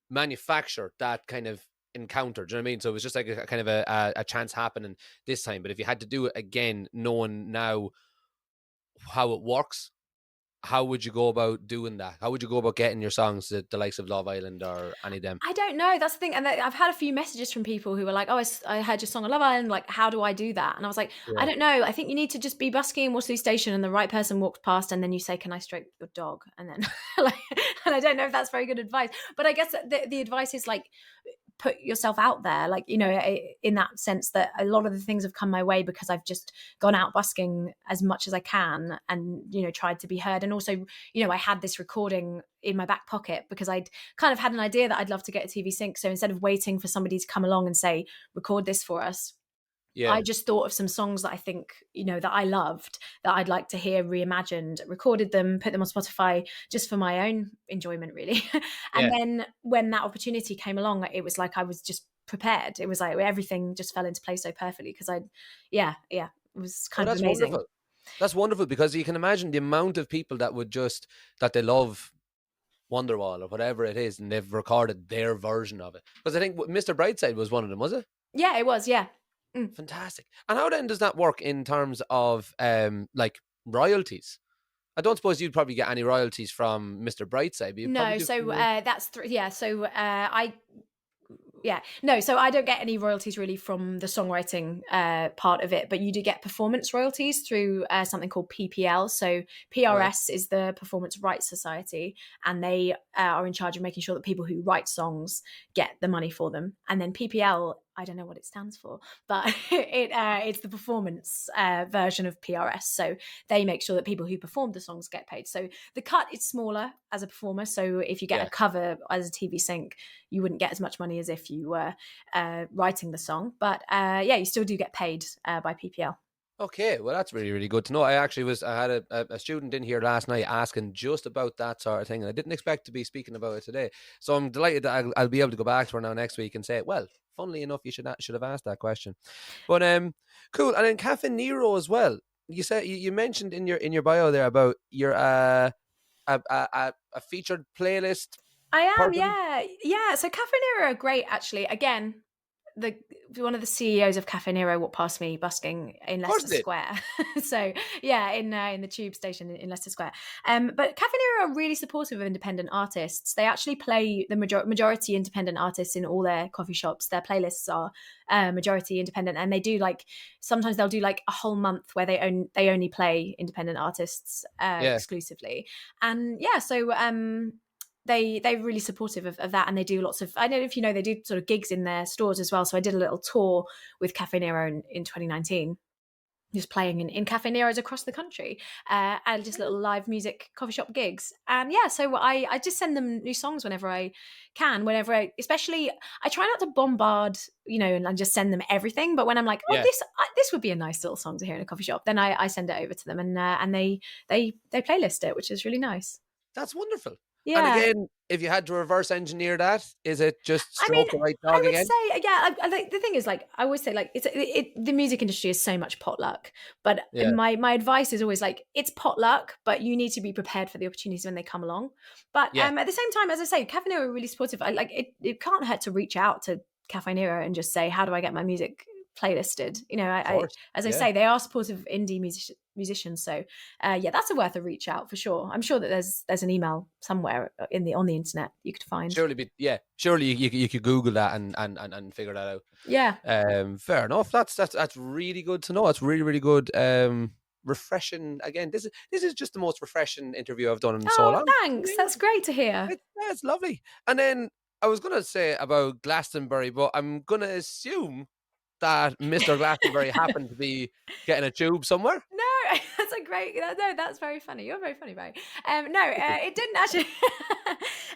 manufacture that kind of encounter. Do you know what I mean? So it was just like a kind of a chance happening this time. But if you had to do it again, knowing now how it works how would you go about doing that? How would you go about getting your songs to the likes of Love Island or any of them? I don't know. That's the thing. And I've had a few messages from people who were like, "Oh, I heard your song on Love Island. Like, how do I do that?" And I was like, "I Yeah. don't know. I think you need to just be busking in Waterloo Station, and the right person walks past, and then you say, 'Can I stroke your dog?' And then, like, and I don't know if that's very good advice, but I guess the advice is like, put yourself out there, like, in that sense that a lot of the things have come my way because I've just gone out busking as much as I can and tried to be heard. And also, I had this recording in my back pocket because I'd kind of had an idea that I'd love to get a TV sync. So instead of waiting for somebody to come along and say, record this for us, Yeah. I just thought of some songs that I think, that I loved, that I'd like to hear reimagined, recorded them, put them on Spotify just for my own enjoyment, really. And Yeah. then when that opportunity came along, it was like I was just prepared. It was like everything just fell into place so perfectly because it was Oh, kind of that's amazing. wonderful. That's wonderful because you can imagine the amount of people that would that they love Wonderwall or whatever it is, and they've recorded their version of it. Because I think Mr. Brightside was one of them, was it? Yeah, it was. Yeah. Mm. Fantastic. And how then does that work in terms of like royalties? I don't suppose you'd probably get any royalties from Mr. Brightside, but you'd probably No, do so from that's yeah. So so I don't get any royalties really from the songwriting part of it, but you do get performance royalties through something called PPL. So right. PRS is the Performance Rights Society, and they are in charge of making sure that people who write songs get the money for them. And then PPL, I don't know what it stands for, but it's the performance version of PRS. So they make sure that people who perform the songs get paid. So the cut is smaller as a performer. So if you get Yeah. a cover as a TV sync, you wouldn't get as much money as if you were writing the song. But you still do get paid by PPL. Okay, well, that's really, really good to know. I had a student in here last night asking just about that sort of thing, and I didn't expect to be speaking about it today. So I'm delighted that I'll be able to go back to her now next week and say, well, funnily enough, you should have asked that question. But cool. And then Cafe Nero as well. You said you mentioned in your bio there about your a featured playlist I am, person. yeah. So Cafe Nero are great, actually. Again, the one of the CEOs of Cafe Nero walked past me busking in Of course Leicester it did. Square. So yeah, in the tube station in Leicester Square. But Cafe Nero are really supportive of independent artists. They actually play the majority independent artists in all their coffee shops. Their playlists are majority independent, and they do like sometimes they'll do like a whole month where they only play independent artists Yeah. exclusively. And so they're really supportive of that, and they do lots of, I don't know if you know, they do sort of gigs in their stores as well. So I did a little tour with Cafe Nero in 2019, just playing in Cafe Neros across the country, and just little live music coffee shop gigs. And so I just send them new songs whenever I can, especially I try not to bombard, and just send them everything. But when I'm like, oh, Yeah. this would be a nice little song to hear in a coffee shop, then I send it over to them, and they playlist it, which is really nice. That's wonderful. And Yeah. again, if you had to reverse engineer that, is it just I mean, stroke the right I dog would again? say, I like the thing is, like, I always say, like, the music industry is so much potluck. But Yeah, my advice is always like, it's potluck, but you need to be prepared for the opportunities when they come along. But yeah, at the same time, as I say, Cafe Nero are really supportive. I like it. It can't hurt to reach out to Cafe Nero and just say, how do I get my music playlisted? of course. As I Yeah, say, they are supportive of indie musicians. So that's worth a reach out for sure. I'm sure that there's an email somewhere on the internet you could find. surely you could Google that and figure that out. Yeah. Fair enough. That's really good to know. It's really, really good. Refreshing. Again, this is just the most refreshing interview I've done in so Oh, long. thanks. That's great to hear. It's lovely. And then I was gonna say about Glastonbury, but I'm gonna assume that Mr. Glastonbury happened to be getting a tube somewhere. No, that's a great. No, that's very funny. You're very funny, Barry. No, Thank you. it didn't actually.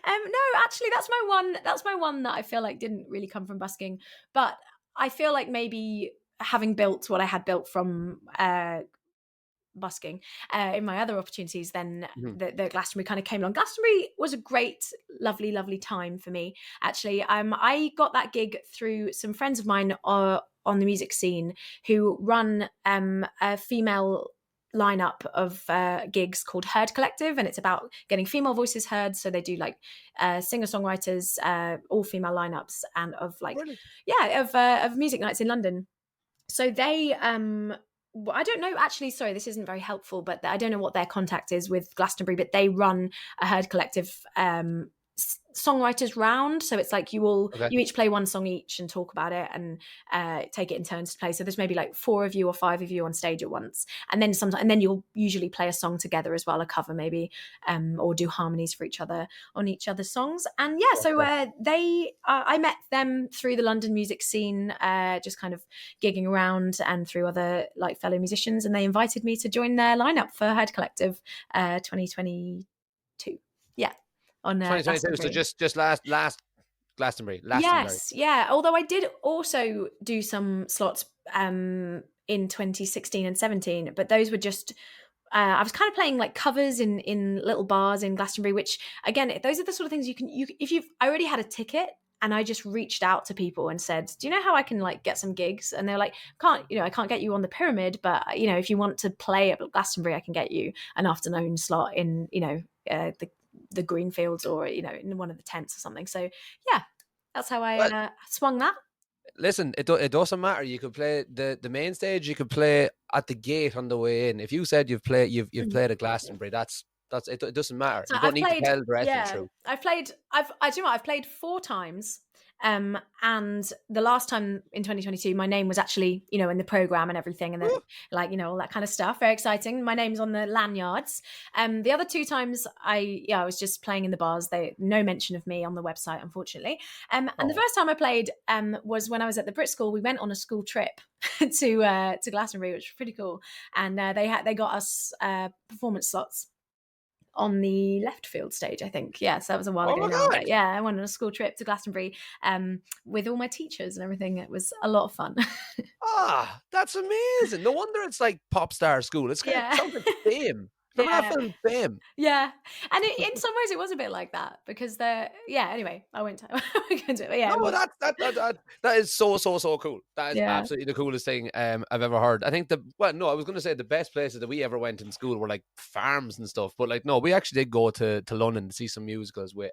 No, actually, that's my one. That's my one that I feel like didn't really come from busking, but I feel like maybe having built what I had built from busking in my other opportunities, then Mhm. the Glastonbury kind of came along. Glastonbury was a great, lovely, lovely time for me. Actually, I got that gig through some friends of mine on the music scene who run a female lineup of gigs called Heard Collective, and it's about getting female voices heard. So they do like singer-songwriters, all female lineups, and of like Brilliant. of music nights in London. So they I don't know, actually, sorry, this isn't very helpful, but I don't know what their contact is with Glastonbury, but they run a Herd Collective songwriters round. So it's like you Okay. each play one song each and talk about it and take it in turns to play. So there's maybe like 4 of you or 5 of you on stage at once, and then you'll usually play a song together as well, a cover maybe, or do harmonies for each other on each other's songs. And yeah, so I met them through the London music scene, just kind of gigging around, and through other like fellow musicians, and they invited me to join their lineup for Herd Collective 2022. Yeah, on 2022. So Glastonbury. just last Glastonbury. Yes, yeah. Although I did also do some slots in 2016 and 17, but those were just I was kind of playing like covers in little bars in Glastonbury, which again, if those are the sort of things I already had a ticket and I just reached out to people and said, do you know how I can like get some gigs? And they're like, I can't get you on the Pyramid, but if you want to play at Glastonbury, I can get you an afternoon slot in, the Greenfields, or, in one of the tents or something. So yeah, that's how Well, I swung that. listen, it doesn't matter. You could play the main stage. You could play at the gate on the way in. If you said you've played at Glastonbury, that's it. It doesn't matter. So You don't I've need to played, tell the rest of the yeah, truth. I've played 4 times. And the last time in 2022, my name was actually, in the program and everything, and then all that kind of stuff. Very exciting. My name's on the lanyards. The other 2 times I was just playing in the bars. No mention of me on the website, unfortunately. And the first time I played was when I was at the Brit School. We went on a school trip to Glastonbury, which was pretty cool. And they got us performance slots on the left field stage, I think. Yeah, so that was a while Oh ago my now. God. But yeah, I went on a school trip to Glastonbury with all my teachers and everything. It was a lot of fun. That's amazing. No wonder it's like pop star school. It Yeah. sounds like Fame. Remember that Yeah. film Fame? Yeah. And in some ways it was a bit like that, because anyway, I won't go into it. But yeah, it No, was. that is so cool. That is Yeah. absolutely the coolest thing I've ever heard. I think I was going to say the best places that we ever went in school were like farms and stuff, but like no, we actually did go to London to see some musicals with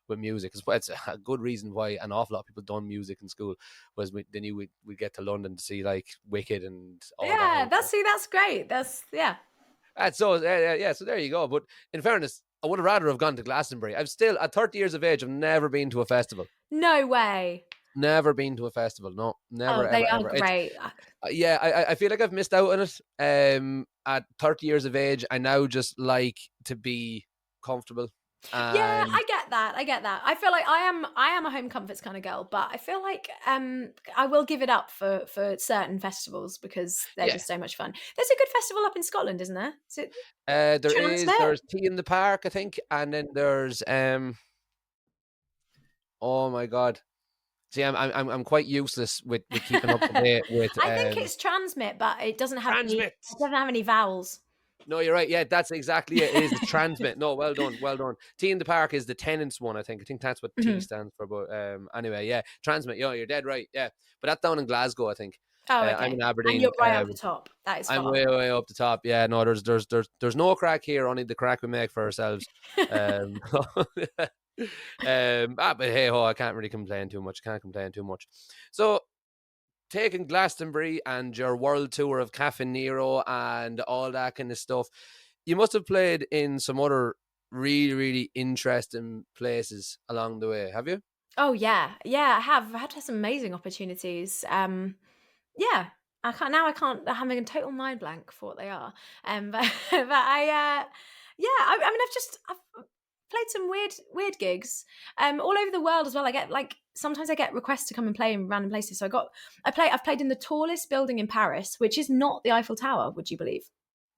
music. It's a good reason why an awful lot of people done music in school, was they knew we'd get to London to see like Wicked and all Yeah, that. that's great. So yeah. So there you go. But in fairness, I would have rather have gone to Glastonbury. I've still, at 30 years of age, I've never been to a festival. No way. Never been to a festival. No, never, Oh, they ever, are ever. It's great. I feel like I've missed out on it. At 30 years of age, I now just like to be comfortable. Yeah, And I get that. I feel like I am a home comforts kind of girl, but I feel like I will give it up for certain festivals, because they're yeah, just so much fun. There's a good festival up in Scotland, isn't there? Is it there's Transmet? Tea in the Park, I think, and then there's oh my God. See, I'm quite useless with keeping up to date with I think it's Transmit, but it doesn't have Transmit. any vowels. No, you're right. Yeah, that's exactly it. It is the Transmit. No, well done, well done. T in the Park is the Tenants one, I think. I think that's what T Mhm. stands for. But anyway, yeah, Transmit. Yeah, you're dead right. Yeah, but that's down in Glasgow, I think. Oh, I'm okay. in And Aberdeen. you're right up the top. That is I'm far. way up the top. Yeah, no, there's no crack here. Only the crack we make for ourselves. But hey ho, I can't really complain too much. Can't complain too much. So, taking Glastonbury and your world tour of Cafe Nero and all that kind of stuff, you must have played in some other really, really interesting places along the way, have you? Oh yeah, yeah. I have. I've had some amazing opportunities. Yeah, I can't. I'm having a total mind blank for what they are. But yeah. I mean, I've played some weird gigs all over the world as well. I get like sometimes I get requests to come and play in random places. So I've played in the tallest building in Paris, which is not the Eiffel Tower. Would you believe?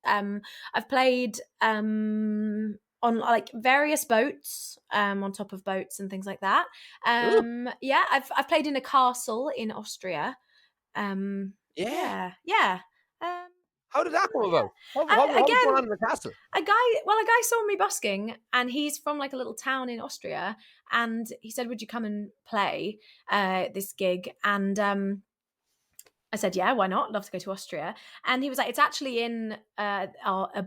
I've played on like various boats, on top of boats and things like that. Ooh, Yeah, I've played in a castle in Austria. Um, yeah. yeah. Um, How did that come yeah. about? And What was going again, on in the castle? a guy saw me busking, and he's from like a little town in Austria, and he said, "Would you come and play this gig?" And I said, "Yeah, why not? Love to go to Austria." And he was like, "It's actually in a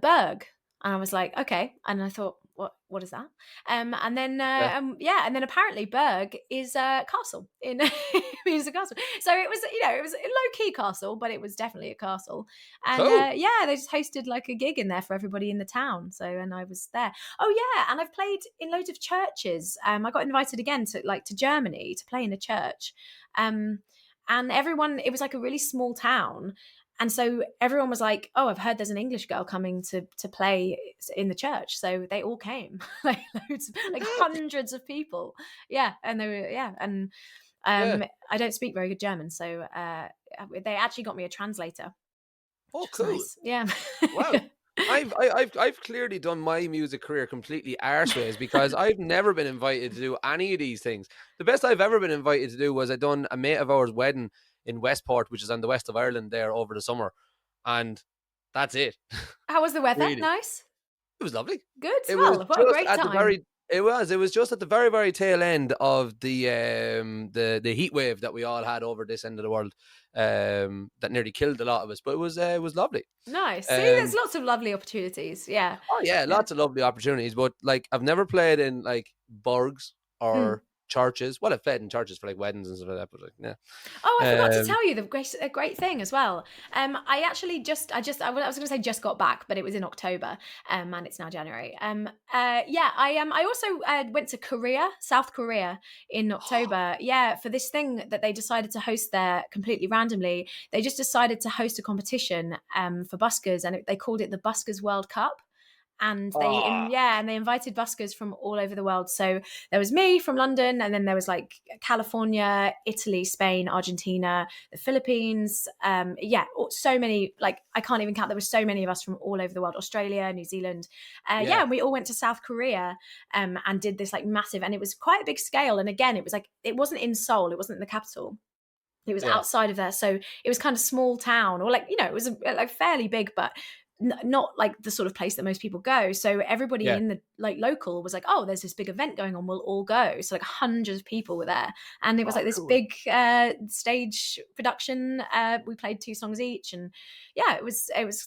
Berg." And I was like, "Okay." And I thought, "What? what is that? And then Yeah. and then apparently Berg is a castle in means a castle. So it was, it was a low key castle, but it was definitely a castle. And Cool. they just hosted like a gig in there for everybody in the town. So and I was there. Oh yeah, and I've played in loads of churches. I got invited again to Germany to play in a church. And everyone, it was like a really small town. And so everyone was like, "Oh, I've heard there's an English girl coming to play in the church." So they all came, like loads, like hundreds of people. Yeah, and they were and Yeah. I don't speak very good German, so they actually got me a translator, Oh, which was cool. nice. Yeah. Wow. I've clearly done my music career completely arseways because I've never been invited to do any of these things. The best I've ever been invited to do was I done a mate of ours' wedding in Westport, which is on the west of Ireland there over the summer. And that's it. How was the weather? Really. Nice. It was lovely. Good. It was Well, what a just great at the time. very it was just at the very, very tail end of the heat wave that we all had over this end of the world. That nearly killed a lot of us. But it was lovely. Nice. See, there's Um lots of lovely opportunities. Yeah. Oh yeah, Yeah. lots of lovely opportunities. But like I've never played in like burgs Hmm. or churches. Well, I've played in churches for like weddings and stuff like that, but like yeah. Oh, I forgot to Um tell you a great thing as well. I actually I was going to say just got back, but it was in October, and it's now January. I also went to Korea, South Korea, in October. Yeah, for this thing that they decided to host there completely randomly. They just decided to host a competition for buskers, and they called it the Buskers World Cup. And oh, they invited buskers from all over the world. So there was me from London, and then there was like California, Italy, Spain, Argentina, the Philippines. So many, like I can't even count. There were so many of us from all over the world: Australia, New Zealand. yeah, And we all went to South Korea and did this like massive, and it was quite a big scale. And again, it was like it wasn't in Seoul, it wasn't in the capital. It was yeah. outside of there, so it was kind of small town, or like it was like fairly big, but not like the sort of place that most people go. So everybody Yeah. in the like local was like, "Oh, there's this big event going on. We'll all go." So like hundreds of people were there, and it was Oh, like this cool. big stage production. We played 2 songs each, and yeah,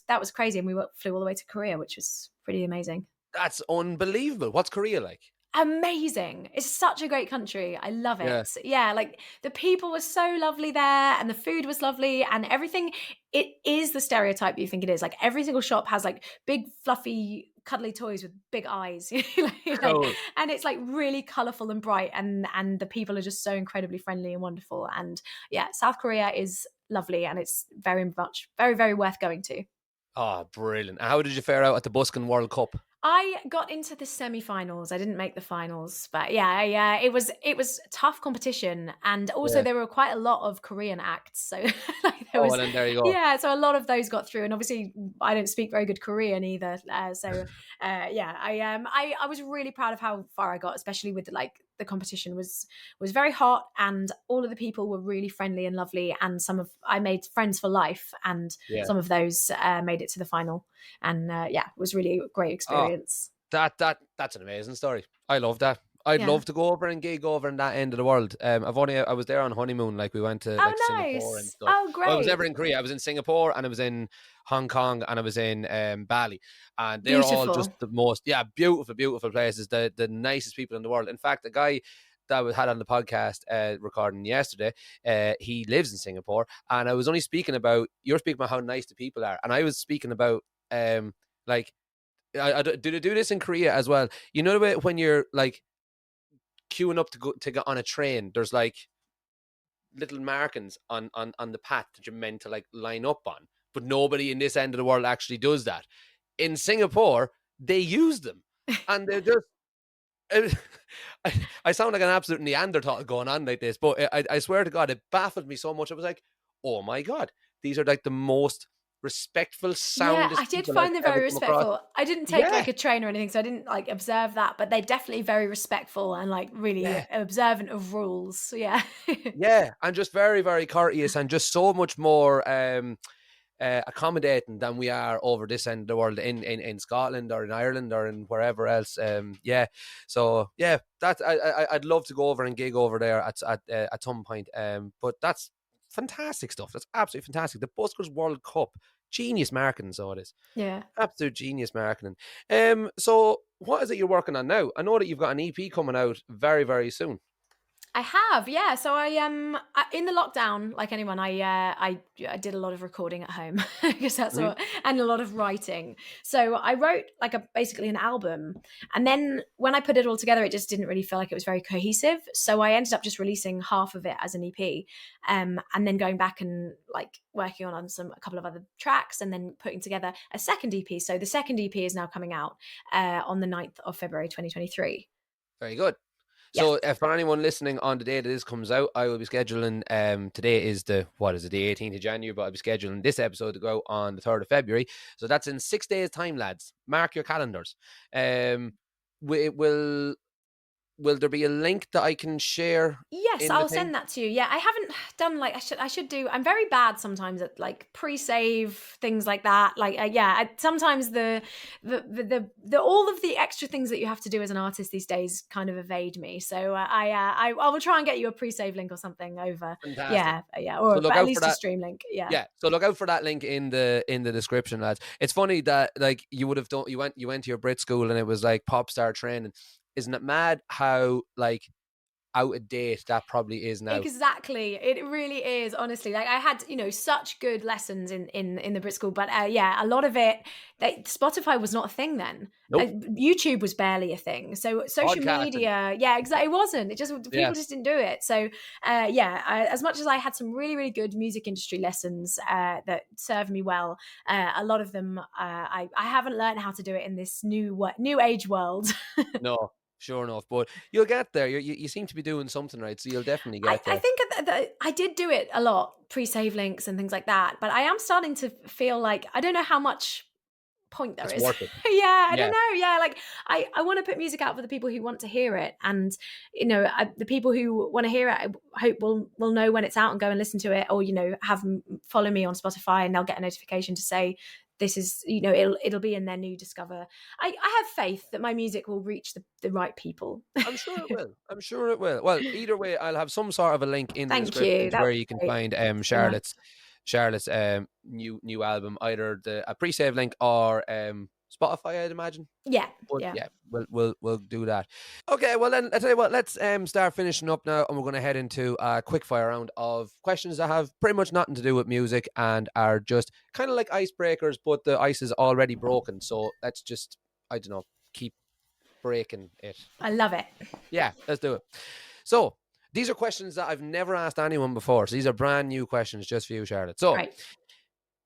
that was crazy. And we flew all the way to Korea, which was pretty amazing. That's unbelievable. What's Korea like? Amazing. It's such a great country. I love Yeah. it. Yeah, like the people were so lovely there and the food was lovely and everything. It is the stereotype you think it is. Like every single shop has like big fluffy cuddly toys with big eyes, Cool. and it's like really colorful and bright, and the people are just so incredibly friendly and wonderful. And yeah, South Korea is lovely, and it's very very worth going to. Oh, brilliant. How did you fare out at the Buskin World Cup? I got into the semi-finals. I didn't make the finals, but yeah, it was tough competition, and also Yeah. there were quite a lot of Korean acts. So like there Oh, was, well, then there you go. yeah, so a lot of those got through, and obviously I don't speak very good Korean either. I was really proud of how far I got, especially with like the competition was very hot, and all of the people were really friendly and lovely, and I made friends for life, and Yeah. some of those made it to the final, and it was really a great Oh, experience. that's an amazing story. I love that. I'd Yeah. love to go over and gig over in that end of the world. I was there on honeymoon, like we went to like Oh, Singapore and nice. stuff. Oh, Well, I was great. never in Korea. I was in Singapore and I was in Hong Kong and I was in Bali, and they're all just Beautiful. the most beautiful, beautiful places. The nicest people in the world. In fact, the guy that we had on the podcast recording yesterday, he lives in Singapore, and I was only speaking about you're speaking about how nice the people are, and I was speaking about like do they do this in Korea as well? You know the way when you're like queuing up to get on a train, there's like little markings on the path that you're meant to like line up on, but nobody in this end of the world actually does that. In Singapore, they use them, and they're just. I sound like an absolute Neanderthal going on like this, but I swear to God, it baffled me so much. I was like, "Oh my God, these are like the most respectful, Yeah, soundest I did people I've find them ever very come across." respectful. I didn't take Yeah, like a train or anything, so I didn't like observe that, but they're definitely very respectful and like really yeah. observant of rules. So, yeah. Yeah, and just very, very courteous and just so much more accommodating than we are over this end of the world in Scotland or in Ireland or in wherever else. So I'd love to go over and gig over there at some point. But that's fantastic stuff. That's absolutely fantastic. The Buskers World Cup, genius marketing, so it is. Yeah. Absolute genius marketing. So what is it you're working on now? I know that you've got an EP coming out very, very soon. I have, yeah. So in the lockdown, like anyone, I did a lot of recording at home because that's Mhm. what, and a lot of writing. So I wrote like basically an album, and then when I put it all together, it just didn't really feel like it was very cohesive. So I ended up just releasing half of it as an EP, and then going back and like working on a couple of other tracks, and then putting together a second EP. So the second EP is now coming out on the 9th of February, 2023. Very good. Yes. So for anyone listening on the day that this comes out, I will be scheduling, today is the 18th of January, but I'll be scheduling this episode to go on the 3rd of February. So that's in 6 days time, lads. Mark your calendars. Will there be a link that I can share Yes, in the I'll thing? send that to you. Yeah, I haven't done like I should do. I'm very bad sometimes at like pre-save things like that. Like sometimes the all of the extra things that you have to do as an artist these days kind of evade me. So I will try and get you a pre-save link or something over. Fantastic. Yeah, So or look but at out for least a that. stream link. Yeah. Yeah, so look out for that link in the description, lads. It's funny that like you would have done. You went to your Brit school and it was like pop star training. Isn't it mad how like out of date that probably is now? Exactly, it really is. Honestly, like I had, such good lessons in the Brit school, but yeah, a lot of it. Spotify was not a thing then. Nope. YouTube was barely a thing. So social Podcasting. media, yeah, exactly, it wasn't. It just Yeah. people just didn't do it. So as much as I had some really really good music industry lessons that served me well, a lot of them I haven't learned how to do it in this new age world. No, sure enough. But you'll get there. You seem to be doing something right, so you'll definitely get I there. think I did do it a lot, pre-save links and things like that, but I am starting to feel like I don't know how much point there It's is. worth it. Yeah, I Yeah. don't know. Yeah, like I want to put music out for the people who want to hear it, and the people who want to hear it, I hope will know when it's out and go and listen to it, or follow me on Spotify and they'll get a notification to say this is it'll be in their new discover. I have faith that my music will reach the right people. I'm sure it will. I'm sure it will. Well, either way, I'll have some sort of a link in the Thank description you. to That where was you can great. find So nice. Charlotte's new album, either a pre-save link or Spotify, I'd imagine. Yeah, But yeah. yeah, we'll do that. Okay, well then I tell you what, let's start finishing up now, and we're going to head into a quick fire round of questions that have pretty much nothing to do with music and are just kind of like icebreakers, but the ice is already broken. So let's just, I don't know, keep breaking it. I love it. Yeah, let's do it. So these are questions that I've never asked anyone before. So these are brand new questions just for you, Charlotte. So Right.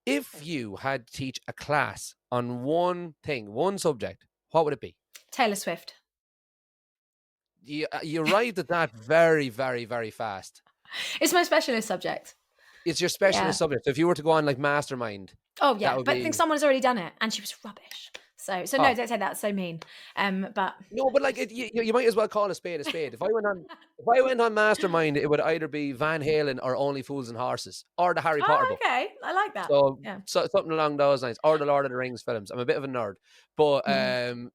if you had to teach a class on one thing, one subject, what would it be? Taylor Swift. You arrived at that very, very, very fast. It's my specialist subject. It's your specialist subject. So if you were to go on like Mastermind, Oh yeah, that would but I be... think someone's already done it, and she was rubbish. So no, Oh. don't say that. It's so mean. But No, but like you might as well call a spade a spade. If I went on Mastermind, it would either be Van Halen or Only Fools and Horses or the Harry Potter book. okay, I like that. So, Yeah. so something along those lines, or the Lord of the Rings films. I'm a bit of a nerd, but and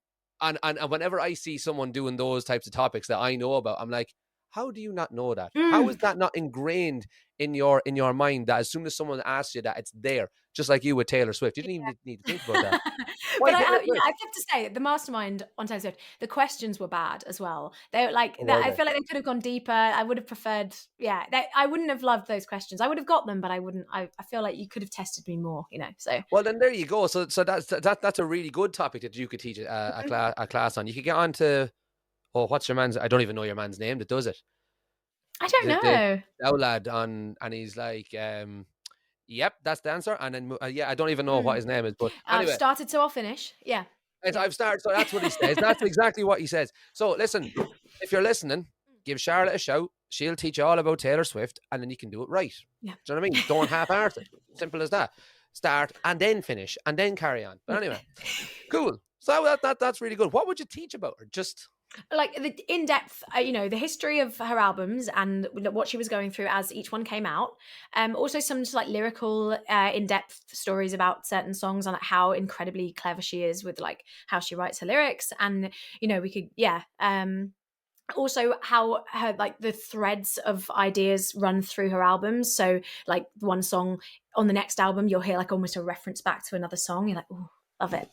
whenever I see someone doing those types of topics that I know about, I'm like, how do you not know that? How is that not ingrained in your mind that as soon as someone asks you that, it's there, just like you with Taylor Swift? You didn't even need to think about that. But I have to say, the Mastermind on Taylor Swift, the questions were bad as well. They were like I feel like they could have gone deeper. I would have preferred, I wouldn't have loved those questions. I would have got them, but I wouldn't. I feel like you could have tested me more, So well, then there you go. So that's a really good topic that you could teach a class on. You could get on to, what's your man's? I don't even know your man's name that does it. I don't know. The lad on, and he's like, yep, that's the answer. And then I don't even know what his name is, but anyway. I've started, so I'll finish. Yeah. I've started, so that's what he says. That's exactly what he says. So listen, if you're listening, give Charlotte a shout. She'll teach you all about Taylor Swift, and then you can do it right. Yeah. Do you know what I mean? Don't half-arse it. Simple as that. Start and then finish and then carry on. But anyway, cool. So that's really good. What would you teach about her? Just like the in-depth, the history of her albums and what she was going through as each one came out. Also some just like lyrical, in-depth stories about certain songs and like how incredibly clever she is with like how she writes her lyrics. And we could, also how her like the threads of ideas run through her albums. So like one song on the next album, you'll hear like almost a reference back to another song. You're like, oh, love it.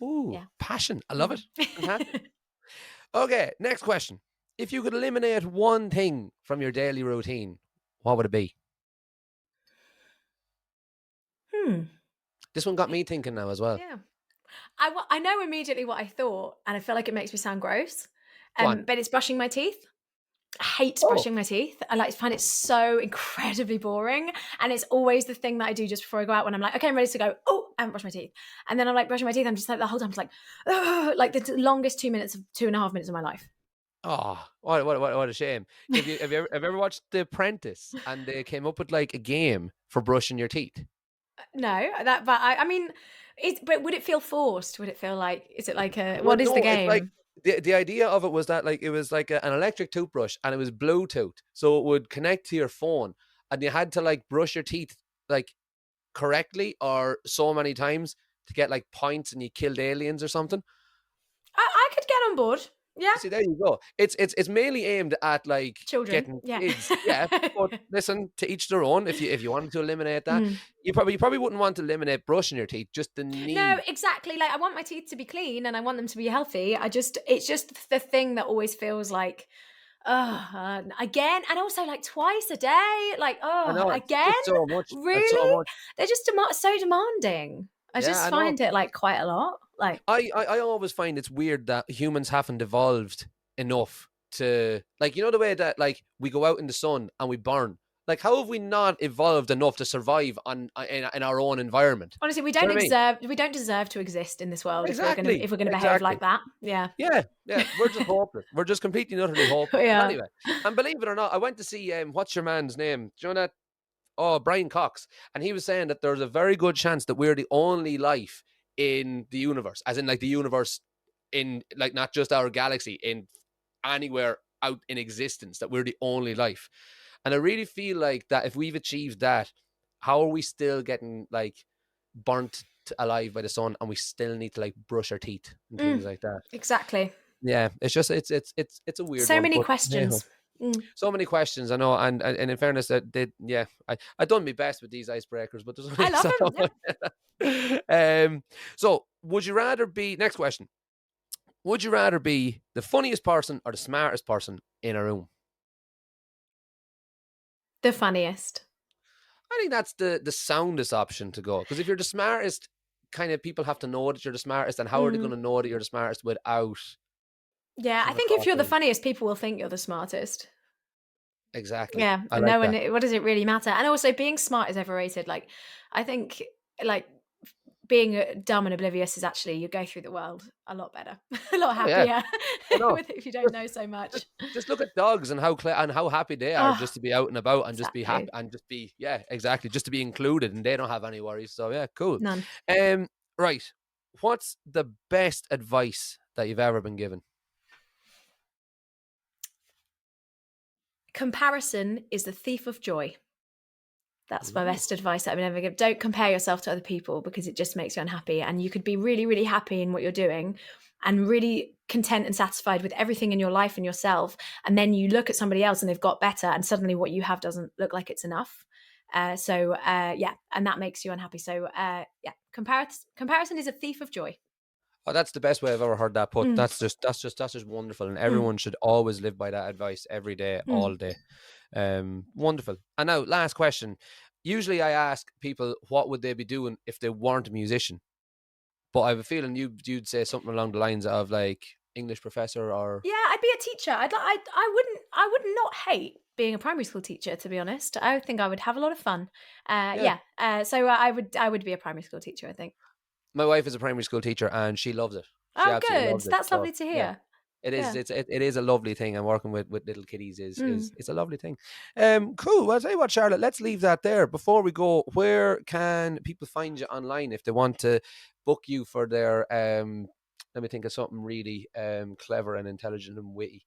Ooh, Yeah. passion. I love it. Fantastic. Okay, next question. If you could eliminate one thing from your daily routine, what would it be? This one got me thinking now as well. Yeah. I know immediately what I thought, and I feel like it makes me sound gross. Go on. But it's brushing my teeth. I hate Oh, brushing my teeth. I like find it so incredibly boring. And it's always the thing that I do just before I go out when I'm like, okay, I'm ready to go. Oh, I haven't brushed my teeth. And then I'm like brushing my teeth. I'm just like the whole time, it's like, like the longest 2.5 minutes of my life. oh, what a shame. Have you ever watched The Apprentice and they came up with like a game for brushing your teeth? No, but I mean, but would it feel forced? Would it feel like, is it like Well, what is the no, it's like game? the idea of it was that like it was like an electric toothbrush and it was Bluetooth, so it would connect to your phone, and you had to like brush your teeth like correctly or so many times to get like points, and you killed aliens or something. I could get on board. Yeah. See, there you go. It's mainly aimed at like Children. getting Yeah. kids, yeah. But listen, to each their own. If you wanted to eliminate that, Mm. you probably wouldn't want to eliminate brushing your teeth. Just the No, need. exactly. Like I want my teeth to be clean and I want them to be healthy. It's just the thing that always feels like, oh, again, and also like twice a day. Like, I oh, know it's again, just so much. It's so really? much. They're just so demanding. I Yeah, just I know. find it like quite a lot. Like, I always find it's weird that humans haven't evolved enough to like the way that like we go out in the sun and we burn. Like, how have we not evolved enough to survive in our own environment? honestly, Do you know what I mean? we don't deserve to exist in this world Exactly. if we're gonna behave Exactly. like that. Yeah. Yeah, yeah. We're just hopeless. We're just completely and utterly hopeless. But Yeah. anyway, and believe it or not, I went to see what's your man's name? Do you know that? Oh, Brian Cox, and he was saying that there's a very good chance that we're the only life in the universe, as in like the universe in like not just our galaxy, in anywhere out in existence, that we're the only life. And I really feel like that if we've achieved that, how are we still getting like burnt alive by the sun, and we still need to like brush our teeth and things Mm, like that? exactly. Yeah, it's just it's a weird So one, many but hey ho. questions. Mm. So many questions, I know, and in fairness, that they, yeah, I done my best with these icebreakers, but there's I only love so them. Yeah. much. So would you rather be next question? Would you rather be the funniest person or the smartest person in a room? The funniest. I think that's the soundest option to go, because if you're the smartest, kind of people have to know that you're the smartest, and how are they going Mm. to know that you're the smartest without Yeah, I coming think if across you're the as funniest, people will think you're the smartest. exactly? Yeah, I and like no one. that. What does it really matter? And also, being smart is overrated. Like, I think, like, being dumb and oblivious is actually you go through the world a lot better, a lot Oh yeah, happier I know. with it if you don't know so Just much. just look at dogs and how happy they are Oh, just to be out and about and just be happy exactly. and just be, yeah, exactly, just to be included, and they don't have any worries. So yeah, cool. None. Um, right. What's the best advice that you've ever been given? Comparison is the thief of joy. That's my Ooh. best advice that I've ever given. Don't compare yourself to other people because it just makes you unhappy. And you could be really, really happy in what you're doing and really content and satisfied with everything in your life and yourself. And then you look at somebody else and they've got better, and suddenly what you have doesn't look like it's enough. Yeah, and that makes you unhappy. So yeah, comparison is a thief of joy. Oh, that's the best way I've ever heard that put. Mm, That's just wonderful, and mm, everyone should always live by that advice every day, all mm. day. Wonderful. And now, last question. Usually, I ask people what would they be doing if they weren't a musician, but I have a feeling you'd say something along the lines of like English professor or Yeah, I'd be a teacher. I would not hate being a primary school teacher, to be honest. I think I would have a lot of fun. yeah. Yeah. So I would be a primary school teacher, I think. My wife is a primary school teacher and she loves it. She Oh, absolutely good. loves it. That's So lovely to yeah, hear. it is. Yeah. It is a lovely thing, and working with little kiddies is Mm. it's a lovely thing. Cool. Well, I'll tell you what, Charlotte. Let's leave that there. Before we go, where can people find you online if they want to book you for their Let me think of something really clever and intelligent and witty.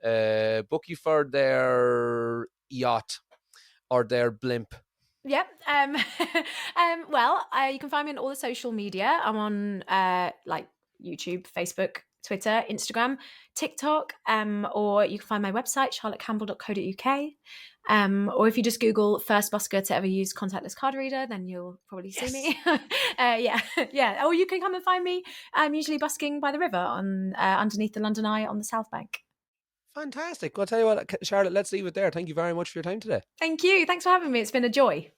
Book you for their yacht or their blimp. Yep. Well, you can find me on all the social media. I'm on like YouTube, Facebook, Twitter, Instagram, TikTok, or you can find my website, charlottecampbell.co.uk. Or if you just Google first busker to ever use contactless card reader, then you'll probably see me. Yeah. Or you can come and find me. I'm usually busking by the river on underneath the London Eye on the South Bank. Fantastic. Well, I'll tell you what, Charlotte, let's leave it there. Thank you very much for your time today. Thank you. Thanks for having me. It's been a joy.